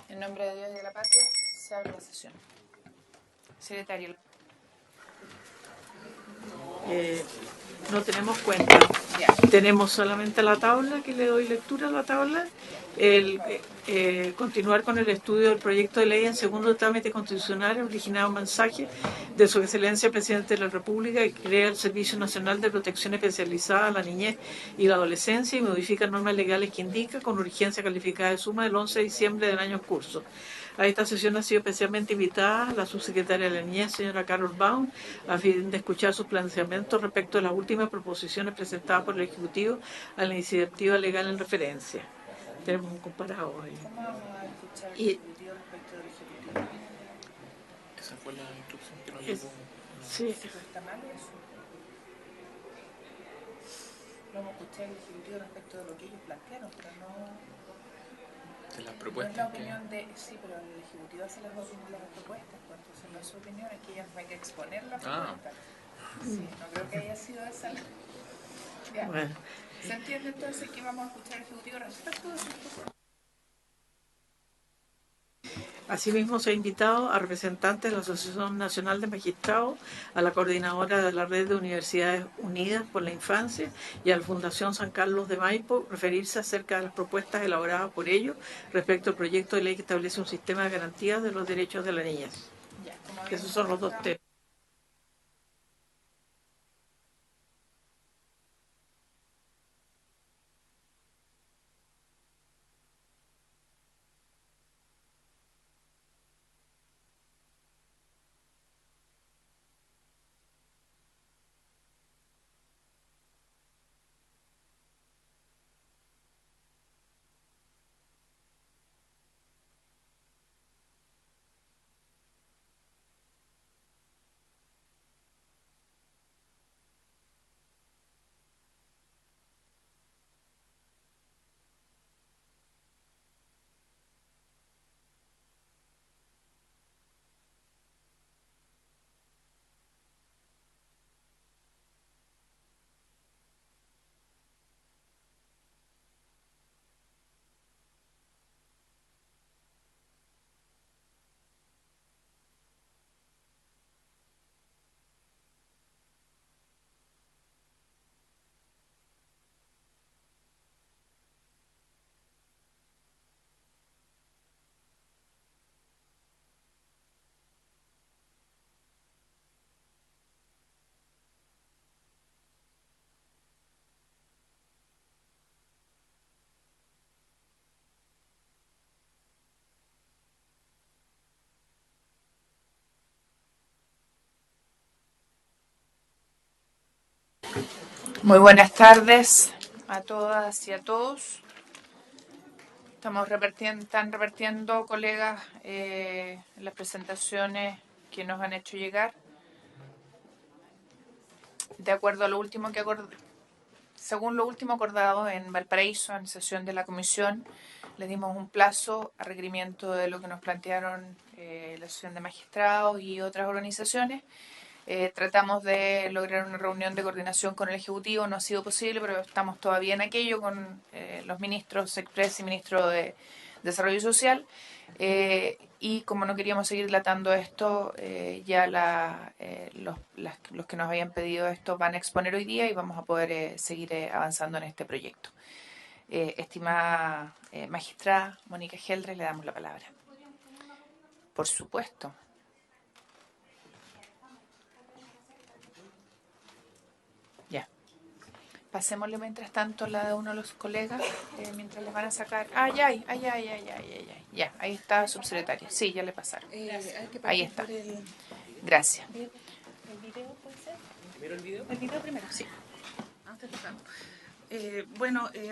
En nombre de Dios y de la patria, se abre la sesión. Secretario. No tenemos cuenta. Tenemos solamente la tabla, que le doy lectura a la tabla. Continuar con el estudio del proyecto de ley en segundo trámite constitucional originado mensaje de Su Excelencia el Presidente de la República, que crea el Servicio Nacional de Protección Especializada a la Niñez y la Adolescencia y modifica normas legales que indica con urgencia calificada de suma del 11 de diciembre del año en curso. A esta sesión ha sido especialmente invitada la subsecretaria de la Niñez, señora Carol Baum, a fin de escuchar sus planteamientos respecto a las últimas proposiciones presentadas por el Ejecutivo a la iniciativa legal en referencia. Tenemos un comparado ahí. ¿Cómo vamos a escuchar el Ejecutivo respecto del Ejecutivo? Esa fue la instrucción que nos llegó. Sí. Pero está mal eso. Vamos a escuchar el Ejecutivo respecto de lo que ellos plantearon, pero no... De las No es propuestas la opinión de... Sí, pero el Ejecutivo hace las propuestas, pues entonces no es su opinión, es que ellas van a exponer la propuesta. Sí, no creo que haya sido esa la... Ya. Bueno. ¿Se entiende entonces que vamos a escuchar el Ejecutivo respecto de sus propuestas? Asimismo, se ha invitado a representantes de la Asociación Nacional de Magistrados, a la coordinadora de la Red de Universidades Unidas por la Infancia y a la Fundación San Carlos de Maipo referirse acerca de las propuestas elaboradas por ellos respecto al proyecto de ley que establece un sistema de garantías de los derechos de la niñez. Esos son los dos temas. Muy buenas tardes a todas y a todos. Están repartiendo, colegas, las presentaciones que nos han hecho llegar. De acuerdo a lo último según lo último acordado en Valparaíso, en sesión de la comisión, le dimos un plazo a requerimiento de lo que nos plantearon la Asociación de Magistrados y otras organizaciones. Tratamos de lograr una reunión de coordinación con el Ejecutivo, no ha sido posible, pero estamos todavía en aquello con los ministros Express y ministro de Desarrollo Social. Y como no queríamos seguir dilatando esto, ya los que nos habían pedido esto van a exponer hoy día y vamos a poder seguir avanzando en este proyecto. Estimada magistrada Mónica Geldres, le damos la palabra. Por supuesto. Ya. Pasémosle mientras tanto la de uno de los colegas, mientras les van a sacar... Ya, ahí está subsecretaria. Sí, ya le pasaron. Ahí está. Gracias. ¿El video puede ser? ¿Primero el video? El video primero, sí.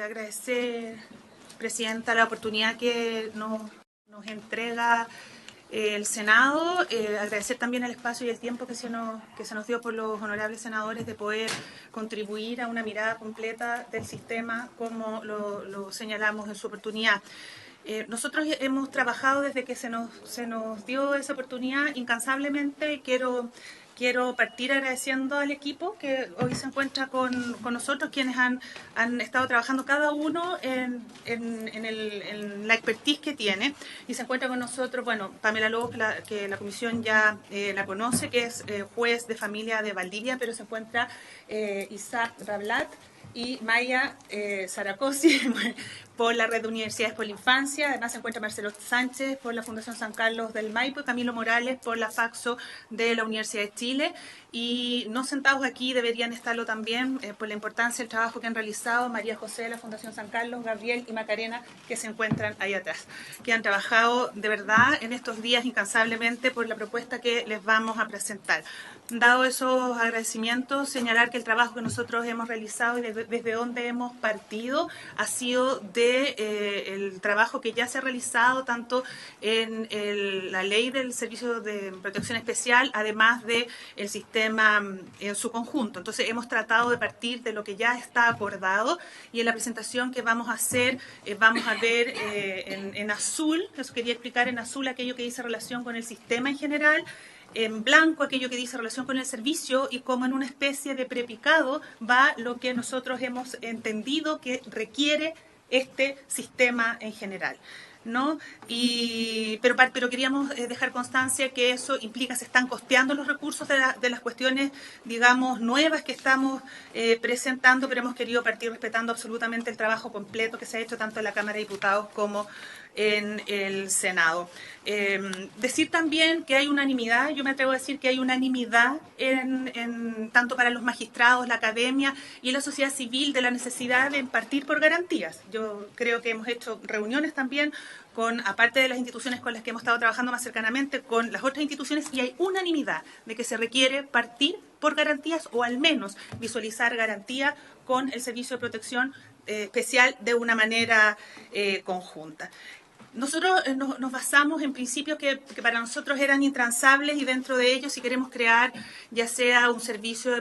Agradecer, Presidenta, la oportunidad que nos entrega el Senado, agradecer también el espacio y el tiempo que se nos dio por los honorables senadores de poder contribuir a una mirada completa del sistema, como lo señalamos en su oportunidad. Nosotros hemos trabajado desde que se nos dio esa oportunidad incansablemente y quiero partir agradeciendo al equipo que hoy se encuentra con nosotros, quienes han estado trabajando cada uno en la expertise que tiene. Y se encuentra con nosotros, bueno, Pamela Lobos, que la comisión ya la conoce, que es juez de familia de Valdivia, pero se encuentra Isaac Rablat y Maya Zaracosi por la Red de Universidades por la Infancia. Además se encuentra Marcelo Sánchez por la Fundación San Carlos del Maipo y Camilo Morales por la Faxo de la Universidad de Chile. Y no sentados aquí deberían estarlo también por la importancia del trabajo que han realizado María José de la Fundación San Carlos, Gabriel y Macarena, que se encuentran ahí atrás, que han trabajado de verdad en estos días incansablemente por la propuesta que les vamos a presentar. Dado esos agradecimientos, señalar que el trabajo que nosotros hemos realizado y desde donde hemos partido ha sido el trabajo que ya se ha realizado tanto en la ley del Servicio de Protección Especial, además del sistema en su conjunto. Entonces hemos tratado de partir de lo que ya está acordado y en la presentación que vamos a hacer vamos a ver en azul, eso quería explicar, en azul aquello que dice relación con el sistema en general, en blanco aquello que dice relación con el servicio y como en una especie de prepicado va lo que nosotros hemos entendido que requiere este sistema en general, ¿no? Pero queríamos dejar constancia que eso implica, se están costeando los recursos de las cuestiones, digamos, nuevas que estamos presentando, pero hemos querido partir respetando absolutamente el trabajo completo que se ha hecho tanto en la Cámara de Diputados como en el Senado. Decir también que hay unanimidad, yo me atrevo a decir que hay unanimidad tanto para los magistrados, la academia y la sociedad civil de la necesidad de partir por garantías. Yo creo que hemos hecho reuniones también aparte de las instituciones con las que hemos estado trabajando más cercanamente, con las otras instituciones, y hay unanimidad de que se requiere partir por garantías o al menos visualizar garantía con el Servicio de Protección Especial de una manera conjunta. Nosotros nos basamos en principios que para nosotros eran intransables y dentro de ellos si queremos crear ya sea un servicio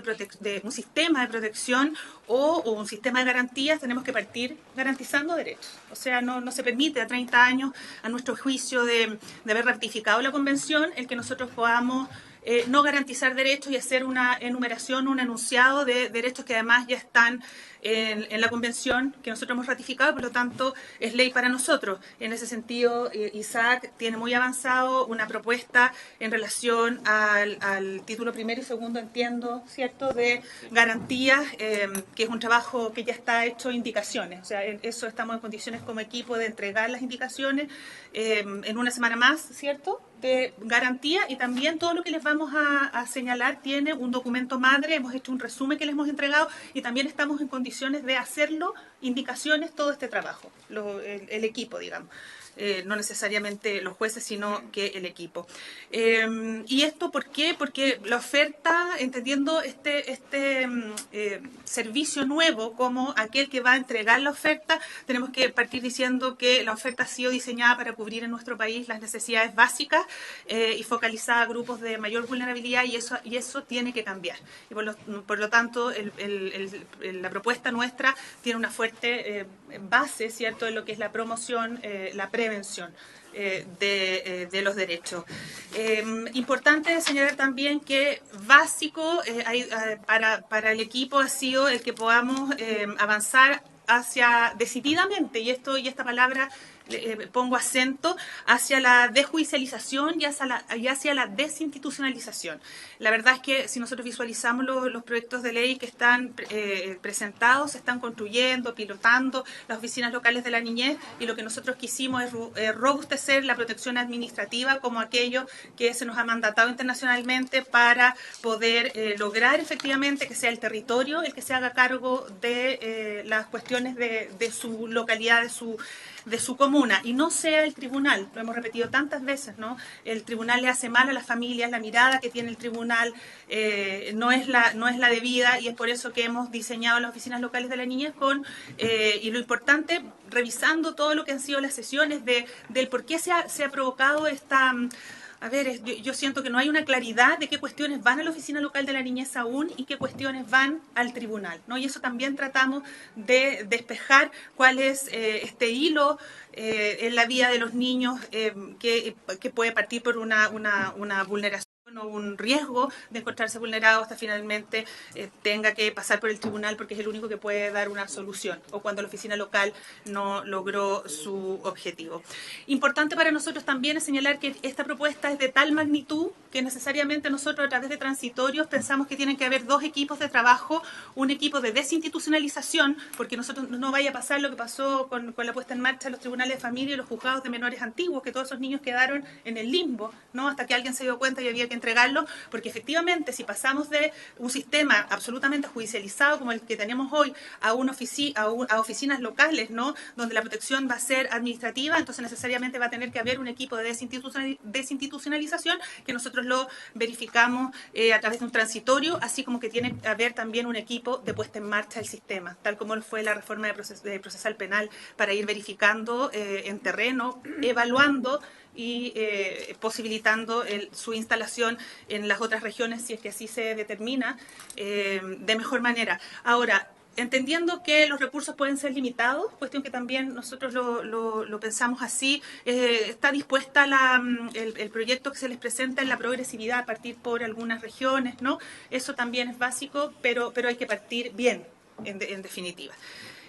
un sistema de protección o un sistema de garantías, tenemos que partir garantizando derechos. O sea, no se permite a 30 años, a nuestro juicio de haber ratificado la Convención, el que nosotros podamos no garantizar derechos y hacer una enumeración, un enunciado de derechos que además ya están en la Convención que nosotros hemos ratificado, por lo tanto es ley para nosotros. En ese sentido, Isaac tiene muy avanzado una propuesta en relación al título primero y segundo, entiendo, ¿cierto?, de garantías, que es un trabajo que ya está hecho, indicaciones. O sea, en eso estamos en condiciones como equipo de entregar las indicaciones en una semana más, ¿cierto?, de garantía, y también todo lo que les vamos a señalar tiene un documento madre, hemos hecho un resumen que les hemos entregado y también estamos en condiciones de hacerlo, indicaciones, todo este trabajo, el equipo, digamos. No necesariamente los jueces, sino que el equipo. ¿Y esto por qué? Porque la oferta, entendiendo este servicio nuevo como aquel que va a entregar la oferta, tenemos que partir diciendo que la oferta ha sido diseñada para cubrir en nuestro país las necesidades básicas y focalizada a grupos de mayor vulnerabilidad, y eso tiene que cambiar. Y por lo tanto, la propuesta nuestra tiene una fuerte base, ¿cierto?, en lo que es la promoción, la prevención de los derechos. Importante señalar también que básico para el equipo ha sido el que podamos avanzar decididamente, y esta palabra pongo acento, hacia la desjudicialización y hacia la desinstitucionalización. La verdad es que si nosotros visualizamos los proyectos de ley que están presentados, se están construyendo, pilotando las oficinas locales de la niñez, y lo que nosotros quisimos es robustecer la protección administrativa como aquello que se nos ha mandatado internacionalmente para poder lograr efectivamente que sea el territorio el que se haga cargo de las cuestiones de su localidad, de su comuna, y no sea el tribunal. Lo hemos repetido tantas veces, ¿no? El tribunal le hace mal a las familias, la mirada que tiene el tribunal no es la debida, y es por eso que hemos diseñado las oficinas locales de la niñez y lo importante, revisando todo lo que han sido las sesiones del por qué se ha provocado esta... A ver, yo siento que no hay una claridad de qué cuestiones van a la oficina local de la niñez aún y qué cuestiones van al tribunal, ¿no? Y eso también tratamos de despejar cuál es este hilo en la vida de los niños que puede partir por una vulneración no un riesgo de encontrarse vulnerado hasta finalmente tenga que pasar por el tribunal porque es el único que puede dar una solución o cuando la oficina local no logró su objetivo. Importante para nosotros también es señalar que esta propuesta es de tal magnitud que necesariamente nosotros a través de transitorios pensamos que tienen que haber dos equipos de trabajo, un equipo de desinstitucionalización, porque nosotros no vaya a pasar lo que pasó con la puesta en marcha de los tribunales de familia y los juzgados de menores antiguos, que todos esos niños quedaron en el limbo, ¿no? Hasta que alguien se dio cuenta y había que entregarlo, porque efectivamente si pasamos de un sistema absolutamente judicializado como el que tenemos hoy a oficinas locales, ¿no? Donde la protección va a ser administrativa, entonces necesariamente va a tener que haber un equipo de desinstitucionalización que nosotros lo verificamos a través de un transitorio, así como que tiene que haber también un equipo de puesta en marcha del sistema, tal como fue la reforma de procesal penal, para ir verificando en terreno, evaluando y posibilitando su instalación en las otras regiones si es que así se determina de mejor manera. Ahora, entendiendo que los recursos pueden ser limitados, cuestión que también nosotros lo pensamos así, está dispuesta el proyecto que se les presenta en la progresividad a partir por algunas regiones, ¿no? Eso también es básico, pero hay que partir bien, en definitiva.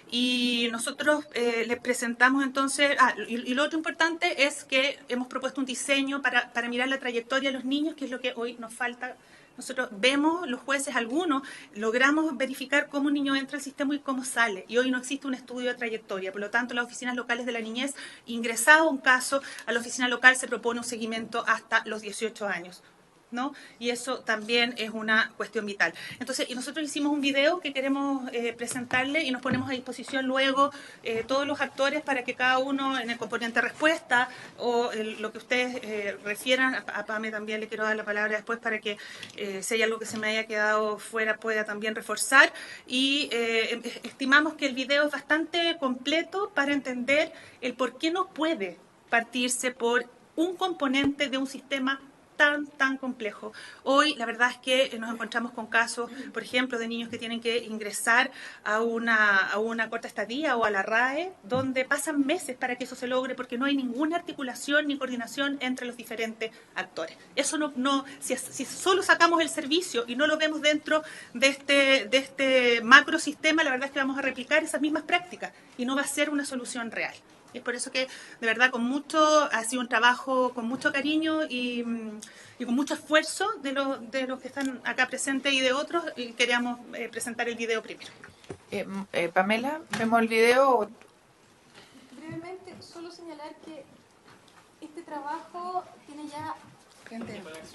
Y nosotros les presentamos entonces, y lo otro importante es que hemos propuesto un diseño para mirar la trayectoria de los niños, que es lo que hoy nos falta. Nosotros vemos, los jueces, algunos, logramos verificar cómo un niño entra al sistema y cómo sale. Y hoy no existe un estudio de trayectoria. Por lo tanto, las oficinas locales de la niñez, ingresado un caso, a la oficina local se propone un seguimiento hasta los 18 años. ¿No? Y eso también es una cuestión vital. Entonces, y nosotros hicimos un video que queremos presentarle y nos ponemos a disposición luego todos los actores para que cada uno en el componente respuesta o lo que ustedes refieran, a Pame también le quiero dar la palabra después para que si hay algo que se me haya quedado fuera pueda también reforzar, y estimamos que el video es bastante completo para entender el por qué no puede partirse por un componente de un sistema tan complejo. Hoy la verdad es que nos encontramos con casos, por ejemplo, de niños que tienen que ingresar a una corta estadía o a la RAE, donde pasan meses para que eso se logre porque no hay ninguna articulación ni coordinación entre los diferentes actores. Eso si solo sacamos el servicio y no lo vemos dentro de este macro sistema, la verdad es que vamos a replicar esas mismas prácticas y no va a ser una solución real. Es por eso que, de verdad, ha sido un trabajo con mucho cariño y con mucho esfuerzo de los que están acá presentes y de otros, y queríamos presentar el video primero. Pamela, ¿vemos el video? Brevemente, solo señalar que este trabajo tiene ya...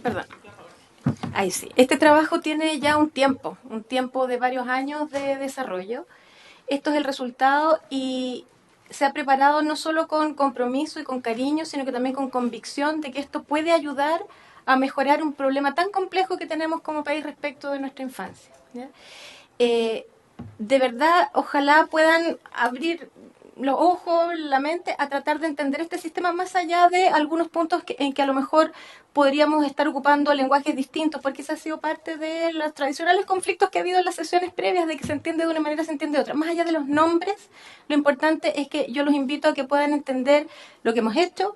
Perdón. Ahí sí. Este trabajo tiene ya un tiempo de varios años de desarrollo. Esto es el resultado y se ha preparado no solo con compromiso y con cariño, sino que también con convicción de que esto puede ayudar a mejorar un problema tan complejo que tenemos como país respecto de nuestra infancia, ¿ya? De verdad, ojalá puedan abrir los ojos, la mente, a tratar de entender este sistema más allá de algunos puntos en que a lo mejor podríamos estar ocupando lenguajes distintos, porque esa ha sido parte de los tradicionales conflictos que ha habido en las sesiones previas, de que se entiende de una manera, se entiende de otra. Más allá de los nombres, lo importante es que yo los invito a que puedan entender lo que hemos hecho,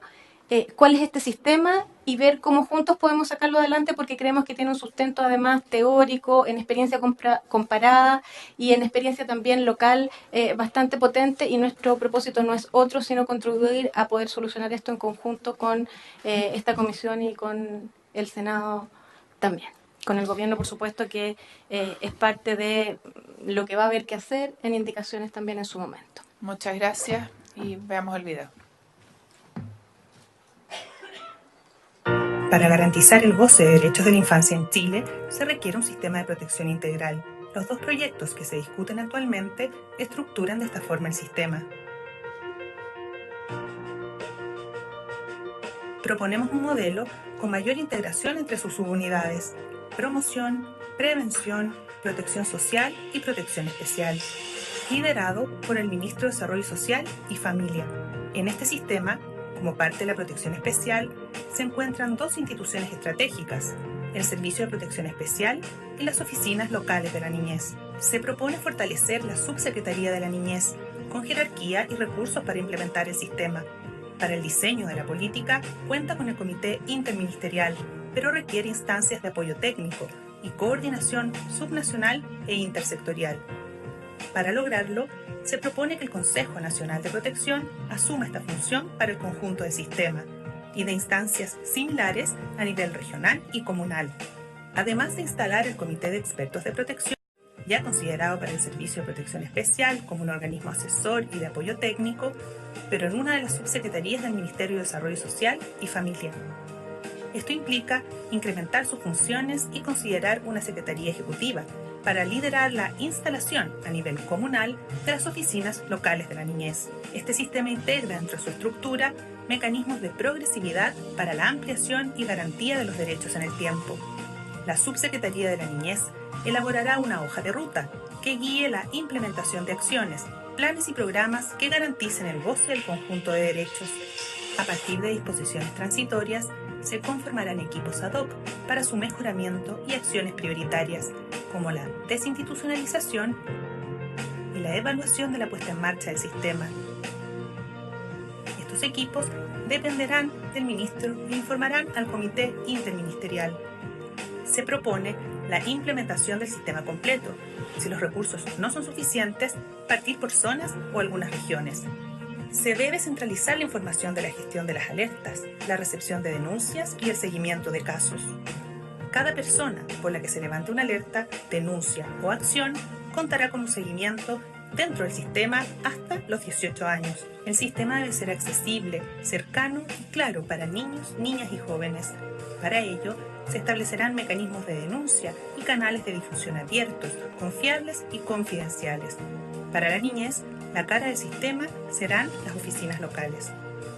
cuál es este sistema y ver cómo juntos podemos sacarlo adelante, porque creemos que tiene un sustento además teórico, en experiencia comparada y en experiencia también local bastante potente, y nuestro propósito no es otro sino contribuir a poder solucionar esto en conjunto con esta comisión y con el Senado también. Con el gobierno, por supuesto, que es parte de lo que va a haber que hacer en indicaciones también en su momento. Muchas gracias y veamos el video. Para garantizar el goce de derechos de la infancia en Chile, se requiere un sistema de protección integral. Los dos proyectos que se discuten actualmente estructuran de esta forma el sistema. Proponemos un modelo con mayor integración entre sus subunidades: promoción, prevención, protección social y protección especial, liderado por el Ministro de Desarrollo Social y Familia. En este sistema, como parte de la protección especial, se encuentran dos instituciones estratégicas: el Servicio de Protección Especial y las oficinas locales de la niñez. Se propone fortalecer la Subsecretaría de la Niñez, con jerarquía y recursos para implementar el sistema. Para el diseño de la política, cuenta con el Comité Interministerial, pero requiere instancias de apoyo técnico y coordinación subnacional e intersectorial. Para lograrlo, se propone que el Consejo Nacional de Protección asuma esta función para el conjunto del sistema y de instancias similares a nivel regional y comunal, además de instalar el Comité de Expertos de Protección, ya considerado para el Servicio de Protección Especial como un organismo asesor y de apoyo técnico, pero en una de las subsecretarías del Ministerio de Desarrollo Social y Familia. Esto implica incrementar sus funciones y considerar una Secretaría Ejecutiva para liderar la instalación a nivel comunal de las oficinas locales de la niñez. Este sistema integra entre su estructura mecanismos de progresividad para la ampliación y garantía de los derechos en el tiempo. La Subsecretaría de la Niñez elaborará una hoja de ruta que guíe la implementación de acciones, planes y programas que garanticen el goce del conjunto de derechos. A partir de disposiciones transitorias, se conformarán equipos ad hoc para su mejoramiento y acciones prioritarias, como la desinstitucionalización y la evaluación de la puesta en marcha del sistema. Estos equipos dependerán del ministro e informarán al Comité Interministerial. Se propone la implementación del sistema completo. Si los recursos no son suficientes, partir por zonas o algunas regiones. Se debe centralizar la información de la gestión de las alertas, la recepción de denuncias y el seguimiento de casos. Cada persona por la que se levante una alerta, denuncia o acción contará con un seguimiento dentro del sistema hasta los 18 años. El sistema debe ser accesible, cercano y claro para niños, niñas y jóvenes. Para ello, se establecerán mecanismos de denuncia y canales de difusión abiertos, confiables y confidenciales. Para la niñez, la cara del sistema serán las oficinas locales.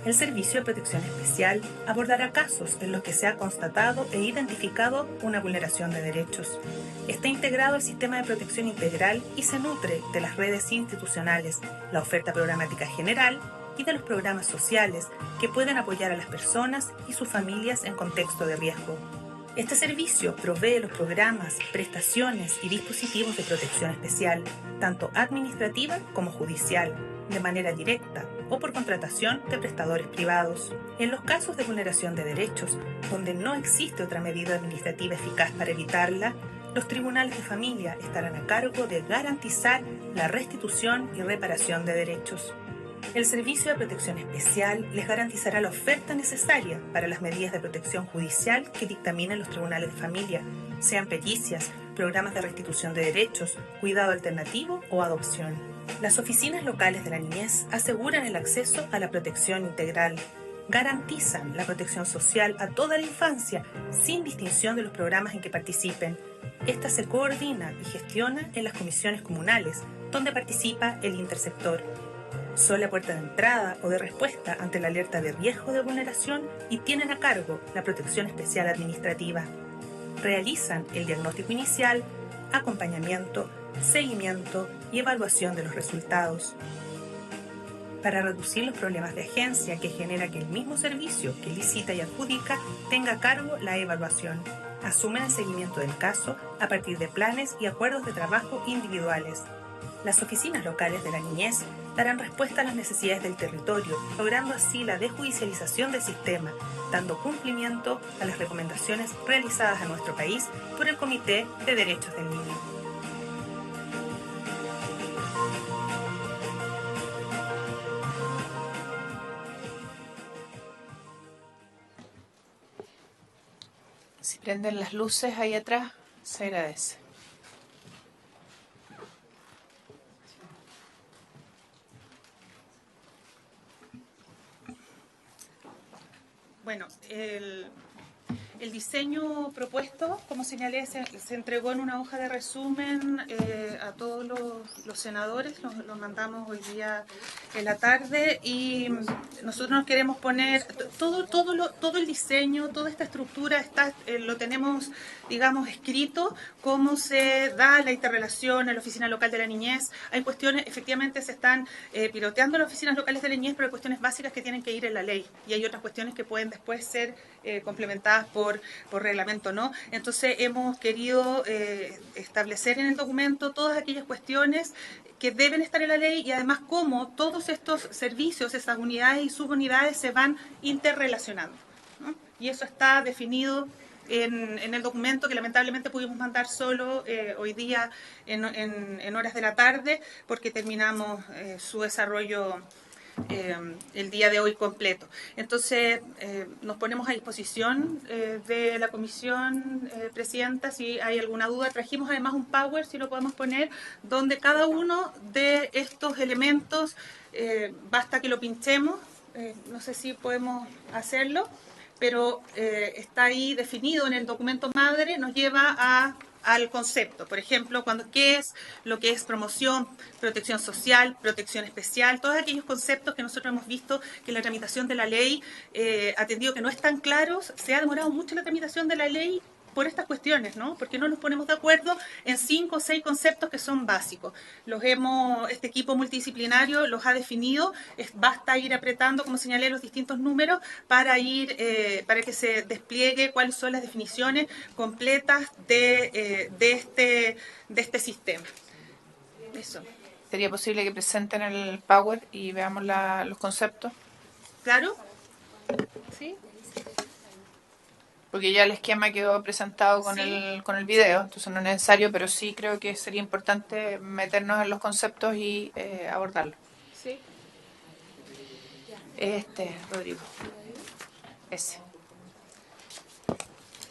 El Servicio de Protección Especial abordará casos en los que se ha constatado e identificado una vulneración de derechos. Está integrado al sistema de protección integral y se nutre de las redes institucionales, la oferta programática general y de los programas sociales que pueden apoyar a las personas y sus familias en contexto de riesgo. Este servicio provee los programas, prestaciones y dispositivos de protección especial, tanto administrativa como judicial, de manera directa o por contratación de prestadores privados. En los casos de vulneración de derechos, donde no existe otra medida administrativa eficaz para evitarla, los tribunales de familia estarán a cargo de garantizar la restitución y reparación de derechos. El Servicio de Protección Especial les garantizará la oferta necesaria para las medidas de protección judicial que dictaminen los tribunales de familia, sean pericias, programas de restitución de derechos, cuidado alternativo o adopción. Las oficinas locales de la niñez aseguran el acceso a la protección integral, garantizan la protección social a toda la infancia sin distinción de los programas en que participen. Esta se coordina y gestiona en las comisiones comunales, donde participa el intersector. Son la puerta de entrada o de respuesta ante la alerta de riesgo de vulneración y tienen a cargo la protección especial administrativa. Realizan el diagnóstico inicial, acompañamiento, seguimiento y evaluación de los resultados. Para reducir los problemas de agencia que genera que el mismo servicio que licita y adjudica tenga a cargo la evaluación. Asumen el seguimiento del caso a partir de planes y acuerdos de trabajo individuales. Las oficinas locales de la niñez darán respuesta a las necesidades del territorio, logrando así la desjudicialización del sistema, dando cumplimiento a las recomendaciones realizadas a nuestro país por el Comité de Derechos del Niño. Si prenden las luces ahí atrás, se agradece. Bueno, el diseño propuesto, como señalé, se entregó en una hoja de resumen a todos los senadores, lo mandamos hoy día en la tarde y nosotros nos queremos poner, todo el diseño, toda esta estructura lo tenemos, digamos, escrito, cómo se da la interrelación en la Oficina Local de la Niñez. Hay cuestiones, efectivamente se están piloteando las oficinas locales de la niñez, pero hay cuestiones básicas que tienen que ir en la ley y hay otras cuestiones que pueden después ser complementadas por reglamento, ¿no? Entonces hemos querido establecer en el documento todas aquellas cuestiones que deben estar en la ley y además cómo todos estos servicios, esas unidades y subunidades se van interrelacionando, ¿no? Y eso está definido en el documento que lamentablemente pudimos mandar solo hoy día en horas de la tarde, porque terminamos su desarrollo el día de hoy completo. Entonces, nos ponemos a disposición de la comisión, presidenta, si hay alguna duda. Trajimos además un Power, si lo podemos poner, donde cada uno de estos elementos, basta que lo pinchemos, no sé si podemos hacerlo, pero está ahí definido en el documento madre, nos lleva al concepto. Por ejemplo, qué es lo que es promoción, protección social, protección especial, todos aquellos conceptos que nosotros hemos visto que la tramitación de la ley, atendido que no están claros, se ha demorado mucho la tramitación de la ley por estas cuestiones, ¿no? Porque no nos ponemos de acuerdo en 5 o 6 conceptos que son básicos. Este equipo multidisciplinario los ha definido, basta ir apretando, como señalé, los distintos números para que se despliegue cuáles son las definiciones completas de este sistema. Eso. ¿Sería posible que presenten el Power y veamos los conceptos? ¿Claro? ¿Sí? Porque ya el esquema quedó presentado con el video, entonces no es necesario, pero sí creo que sería importante meternos en los conceptos y abordarlos. Sí. Rodrigo. Ese.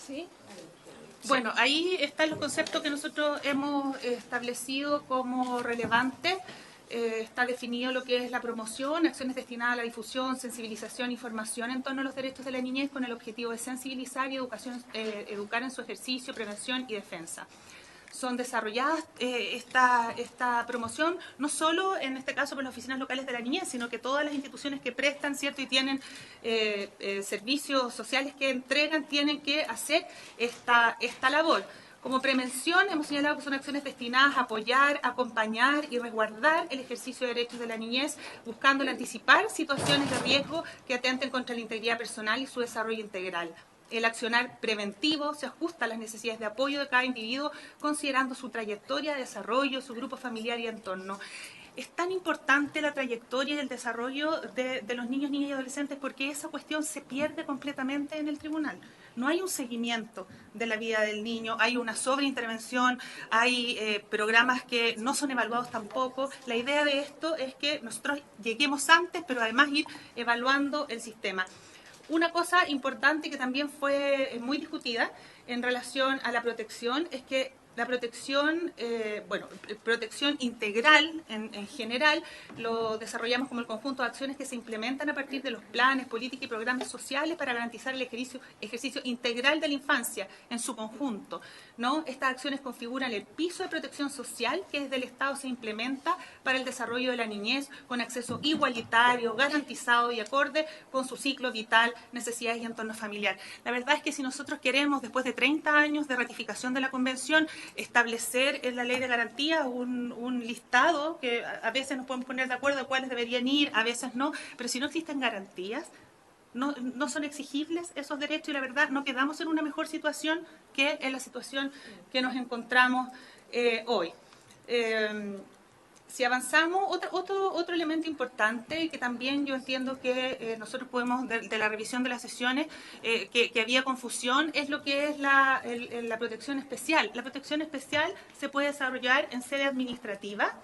¿Sí? Bueno, ahí están los conceptos que nosotros hemos establecido como relevantes. Está definido lo que es la promoción, acciones destinadas a la difusión, sensibilización y formación en torno a los derechos de la niñez con el objetivo de sensibilizar y educar en su ejercicio, prevención y defensa. Son desarrolladas esta promoción no solo en este caso por las oficinas locales de la niñez, sino que todas las instituciones que prestan, ¿cierto?, y tienen servicios sociales que entregan, tienen que hacer esta labor. Como prevención, hemos señalado que son acciones destinadas a apoyar, acompañar y resguardar el ejercicio de derechos de la niñez, buscando anticipar situaciones de riesgo que atenten contra la integridad personal y su desarrollo integral. El accionar preventivo se ajusta a las necesidades de apoyo de cada individuo, considerando su trayectoria de desarrollo, su grupo familiar y entorno. Es tan importante la trayectoria y el desarrollo de los niños, niñas y adolescentes porque esa cuestión se pierde completamente en el tribunal. No hay un seguimiento de la vida del niño, hay una sobreintervención, hay programas que no son evaluados tampoco. La idea de esto es que nosotros lleguemos antes, pero además ir evaluando el sistema. Una cosa importante que también fue muy discutida en relación a la protección es que la protección, protección integral en general, lo desarrollamos como el conjunto de acciones que se implementan a partir de los planes, políticas y programas sociales para garantizar el ejercicio integral de la infancia en su conjunto, ¿no? Estas acciones configuran el piso de protección social que desde el Estado se implementa para el desarrollo de la niñez con acceso igualitario, garantizado y acorde con su ciclo vital, necesidades y entorno familiar. La verdad es que si nosotros queremos, después de 30 años de ratificación de la Convención, establecer en la ley de garantía un listado que a veces nos podemos poner de acuerdo a cuáles deberían ir, a veces no, pero si no existen garantías, no son exigibles esos derechos y la verdad no quedamos en una mejor situación que en la situación que nos encontramos hoy. Si avanzamos, otro elemento importante y que también yo entiendo que nosotros podemos, de la revisión de las sesiones, que había confusión, es lo que es la protección especial. La protección especial se puede desarrollar en sede administrativa,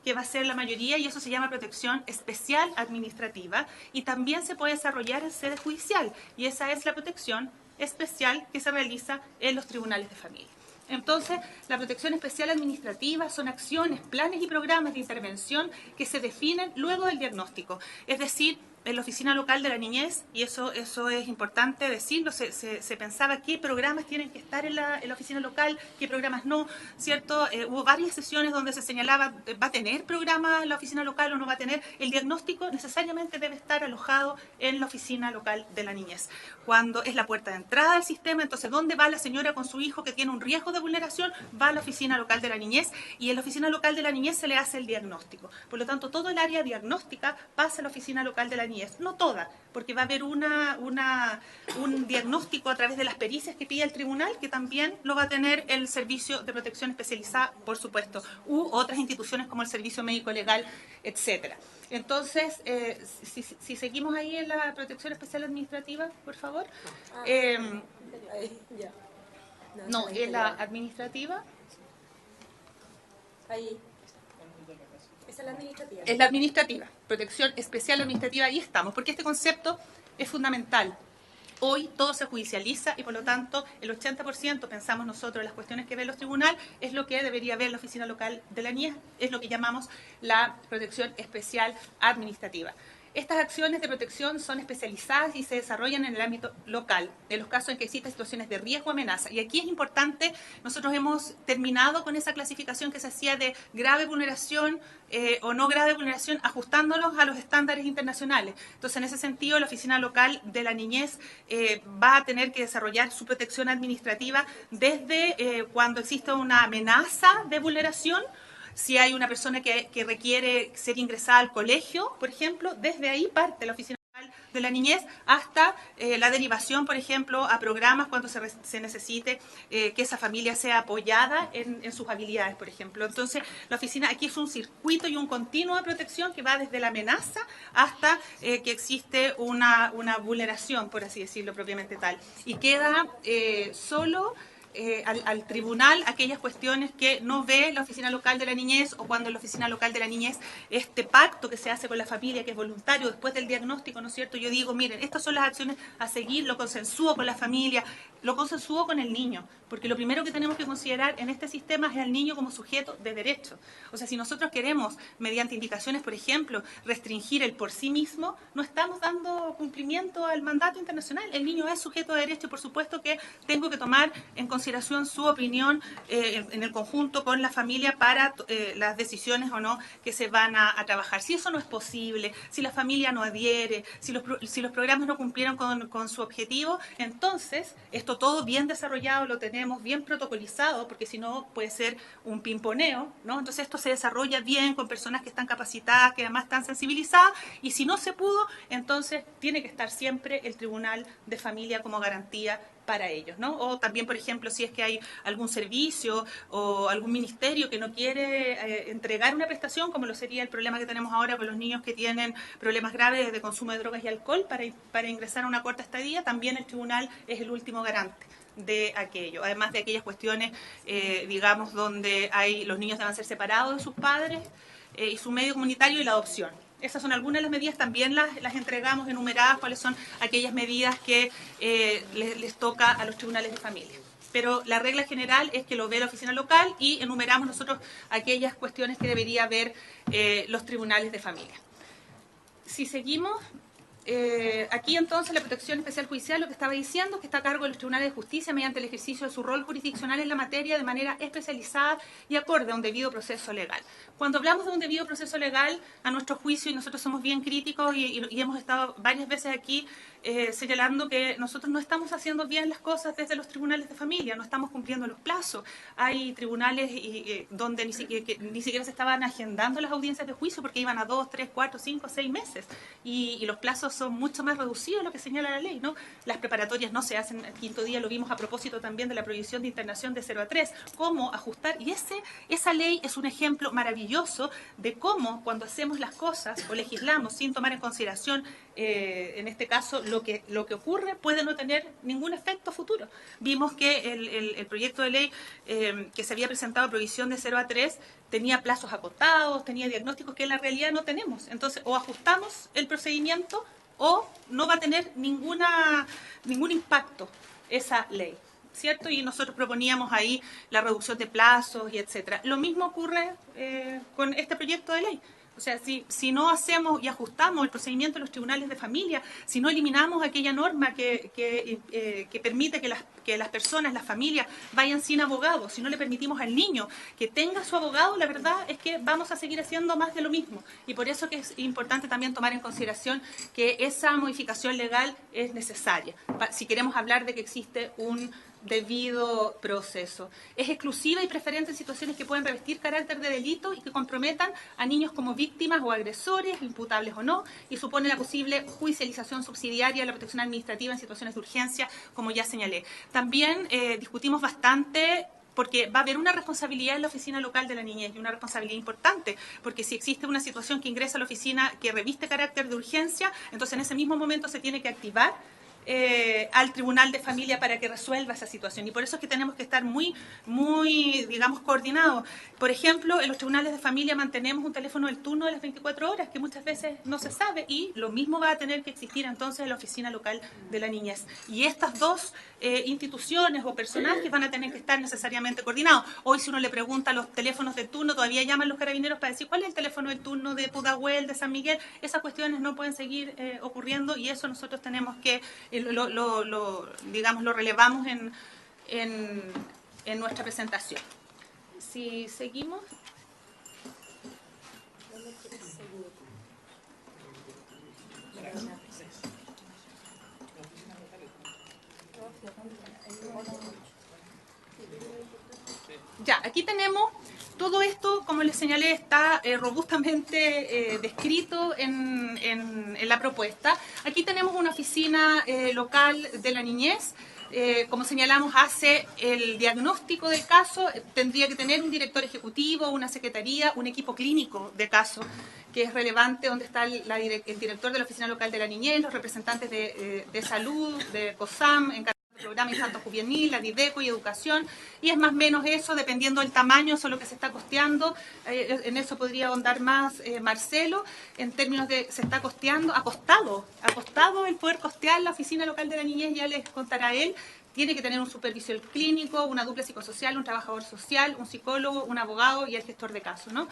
que va a ser la mayoría, y eso se llama protección especial administrativa, y también se puede desarrollar en sede judicial, y esa es la protección especial que se realiza en los tribunales de familia. Entonces, la protección especial administrativa son acciones, planes y programas de intervención que se definen luego del diagnóstico. Es decir, en la oficina local de la niñez, y eso es importante decirlo, se pensaba qué programas tienen que estar en la oficina local, qué programas no, ¿cierto? Hubo varias sesiones donde se señalaba, ¿va a tener programas la oficina local o no va a tener? El diagnóstico necesariamente debe estar alojado en la oficina local de la niñez. Cuando es la puerta de entrada al sistema, entonces, ¿dónde va la señora con su hijo que tiene un riesgo de vulneración? Va a la oficina local de la niñez, y en la oficina local de la niñez se le hace el diagnóstico. Por lo tanto, todo el área diagnóstica pasa a la oficina local de la niñez, no toda, porque va a haber un diagnóstico a través de las pericias que pide el tribunal, que también lo va a tener el Servicio de Protección Especializada, por supuesto, u otras instituciones como el Servicio Médico Legal, etcétera. Entonces, si seguimos ahí en la Protección Especial Administrativa, por favor. No, en la administrativa. Ahí. Esa es la administrativa. Es la administrativa, protección especial administrativa, ahí estamos, porque este concepto es fundamental. Hoy todo se judicializa y por lo tanto el 80%, pensamos nosotros, de las cuestiones que ven los tribunales es lo que debería ver la oficina local de la niñez, es lo que llamamos la protección especial administrativa. Estas acciones de protección son especializadas y se desarrollan en el ámbito local, en los casos en que existen situaciones de riesgo o amenaza. Y aquí es importante, nosotros hemos terminado con esa clasificación que se hacía de grave vulneración o no grave vulneración, ajustándolos a los estándares internacionales. Entonces, en ese sentido, la Oficina Local de la Niñez va a tener que desarrollar su protección administrativa desde cuando existe una amenaza de vulneración. Si hay una persona que requiere ser ingresada al colegio, por ejemplo, desde ahí parte la Oficina de la Niñez hasta la derivación, por ejemplo, a programas cuando se necesite que esa familia sea apoyada en sus habilidades, por ejemplo. Entonces, la oficina aquí es un circuito y un continuo de protección que va desde la amenaza hasta que existe una vulneración, por así decirlo, propiamente tal. Y queda solo al tribunal aquellas cuestiones que no ve la Oficina Local de la Niñez o cuando la Oficina Local de la Niñez, este pacto que se hace con la familia, que es voluntario después del diagnóstico, ¿no es cierto? Yo digo, miren, estas son las acciones a seguir, lo consensúo con la familia, lo consensúo con el niño, porque lo primero que tenemos que considerar en este sistema es al niño como sujeto de derecho. O sea, si nosotros queremos, mediante indicaciones, por ejemplo, restringir el por sí mismo, no estamos dando cumplimiento al mandato internacional. El niño es sujeto de derecho y por supuesto que tengo que tomar en consideración su opinión en el conjunto con la familia para las decisiones o no que se van a trabajar. Si eso no es posible, si la familia no adhiere, si los programas no cumplieron con su objetivo, entonces esto todo bien desarrollado lo tenemos, bien protocolizado, porque si no puede ser un pimponeo, ¿no? Entonces esto se desarrolla bien con personas que están capacitadas, que además están sensibilizadas, y si no se pudo, entonces tiene que estar siempre el Tribunal de Familia como garantía para ellos, ¿no? O también, por ejemplo, si es que hay algún servicio o algún ministerio que no quiere entregar una prestación, como lo sería el problema que tenemos ahora con los niños que tienen problemas graves de consumo de drogas y alcohol para ingresar a una corta estadía, también el tribunal es el último garante de aquello, además de aquellas cuestiones, digamos, donde los niños deben ser separados de sus padres y su medio comunitario y la adopción. Esas son algunas de las medidas, también las entregamos enumeradas, cuáles son aquellas medidas que les toca a los tribunales de familia. Pero la regla general es que lo ve la oficina local y enumeramos nosotros aquellas cuestiones que debería ver los tribunales de familia. Si seguimos, aquí entonces la protección especial judicial, lo que estaba diciendo es que está a cargo de los tribunales de justicia mediante el ejercicio de su rol jurisdiccional en la materia de manera especializada y acorde a un debido proceso legal. Cuando hablamos de un debido proceso legal, a nuestro juicio, y nosotros somos bien críticos y hemos estado varias veces aquí señalando que nosotros no estamos haciendo bien las cosas desde los tribunales de familia, no estamos cumpliendo los plazos. Hay tribunales donde ni siquiera se estaban agendando las audiencias de juicio porque iban a 2, 3, 4, 5, 6 meses y los plazos son mucho más reducidos, lo que señala la ley, ¿no? Las preparatorias no se hacen al quinto día, lo vimos a propósito también de la prohibición de internación de 0 a 3, cómo ajustar, y esa ley es un ejemplo maravilloso de cómo cuando hacemos las cosas o legislamos sin tomar en consideración, en este caso, lo que ocurre puede no tener ningún efecto futuro. Vimos que el proyecto de ley que se había presentado a prohibición de 0 a 3 tenía plazos acotados, tenía diagnósticos que en la realidad no tenemos. Entonces, o ajustamos el procedimiento o no va a tener ningún impacto esa ley, ¿cierto? Y nosotros proponíamos ahí la reducción de plazos y etcétera. Lo mismo ocurre con este proyecto de ley. O sea, si no hacemos y ajustamos el procedimiento de los tribunales de familia, si no eliminamos aquella norma que permite que que las personas, las familias, vayan sin abogado, si no le permitimos al niño que tenga su abogado, la verdad es que vamos a seguir haciendo más de lo mismo. Y por eso que es importante también tomar en consideración que esa modificación legal es necesaria, si queremos hablar de que existe un debido proceso. Es exclusiva y preferente en situaciones que pueden revestir carácter de delito y que comprometan a niños como víctimas o agresores, imputables o no, y supone la posible judicialización subsidiaria de la protección administrativa en situaciones de urgencia, como ya señalé. También discutimos bastante porque va a haber una responsabilidad en la oficina local de la niñez y una responsabilidad importante, porque si existe una situación que ingresa a la oficina que reviste carácter de urgencia, entonces en ese mismo momento se tiene que activar al Tribunal de Familia para que resuelva esa situación. Y por eso es que tenemos que estar muy, digamos, coordinados. Por ejemplo, en los tribunales de familia mantenemos un teléfono del turno de las 24 horas, que muchas veces no se sabe, y lo mismo va a tener que existir entonces en la oficina local de la niñez. Y estas dos instituciones o personajes van a tener que estar necesariamente coordinados. Hoy, si uno le pregunta a los teléfonos del turno, todavía llaman los carabineros para decir cuál es el teléfono del turno de Pudahuel, de San Miguel. Esas cuestiones no pueden seguir ocurriendo, y eso nosotros tenemos que digamos, lo relevamos en nuestra presentación. Si seguimos. Ya, aquí tenemos todo esto, como les señalé, está robustamente descrito en la propuesta. Aquí tenemos una oficina local de la niñez. Como señalamos, hace el diagnóstico del caso. Tendría que tener un director ejecutivo, una secretaría, un equipo clínico de caso, que es relevante, donde está el director de la oficina local de la niñez, los representantes de salud, de COSAM, programa Infanto Juvenil, la Dideco y Educación, y es más o menos eso, dependiendo del tamaño, eso es lo que se está costeando. En eso podría ahondar más Marcelo, en términos de se está ha costado el poder costear la oficina local de la niñez, ya les contará él. Tiene que tener un supervisor clínico, una dupla psicosocial, un trabajador social, un psicólogo, un abogado y el gestor de casos, ¿no?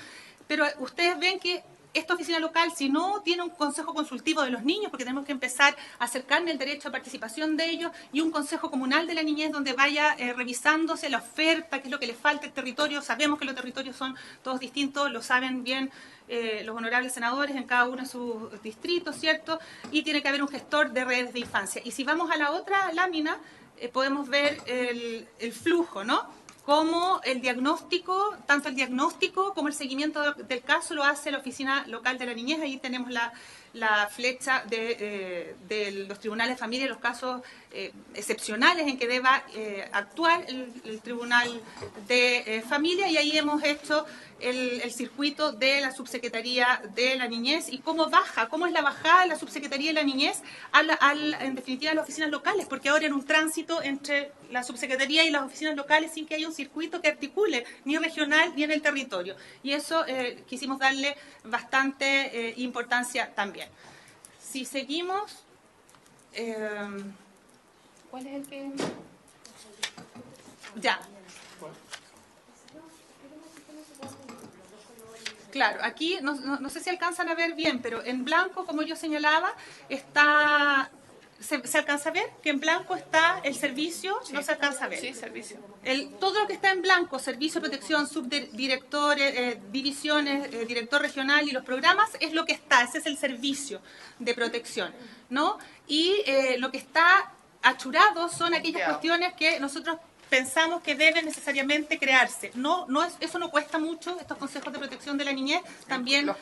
Pero ustedes ven que esta oficina local, si no tiene un consejo consultivo de los niños, porque tenemos que empezar a acercarle el derecho a participación de ellos, y un consejo comunal de la niñez donde vaya revisándose la oferta, qué es lo que le falta al territorio. Sabemos que los territorios son todos distintos, lo saben bien los honorables senadores en cada uno de sus distritos, ¿cierto? Y tiene que haber un gestor de redes de infancia. Y si vamos a la otra lámina, podemos ver el flujo, ¿no? Cómo el diagnóstico, tanto el diagnóstico como el seguimiento del caso lo hace la oficina local de la niñez. Ahí tenemos la flecha de los tribunales de familia, los casos excepcionales en que deba actuar el tribunal de familia, y ahí hemos hecho el circuito de la subsecretaría de la niñez y cómo es la bajada de la subsecretaría de la niñez en definitiva a las oficinas locales, porque ahora en un tránsito entre la subsecretaría y las oficinas locales sin que haya un circuito que articule ni regional ni en el territorio, y eso quisimos darle bastante importancia también. Si seguimos, ¿cuál es el que? Ya. Claro, aquí no sé si alcanzan a ver bien, pero en blanco, como yo señalaba, está... ¿Se alcanza a ver? Que en blanco está el servicio, sí. No se alcanza a ver. Sí, servicio. Todo lo que está en blanco, servicio, protección, subdirectores, divisiones, director regional y los programas, es lo que está, ese es el servicio de protección, ¿no? Y lo que está achurado son aquellas cuestiones que nosotros pensamos que deben necesariamente crearse. Eso no cuesta mucho, estos consejos de protección de la niñez, también los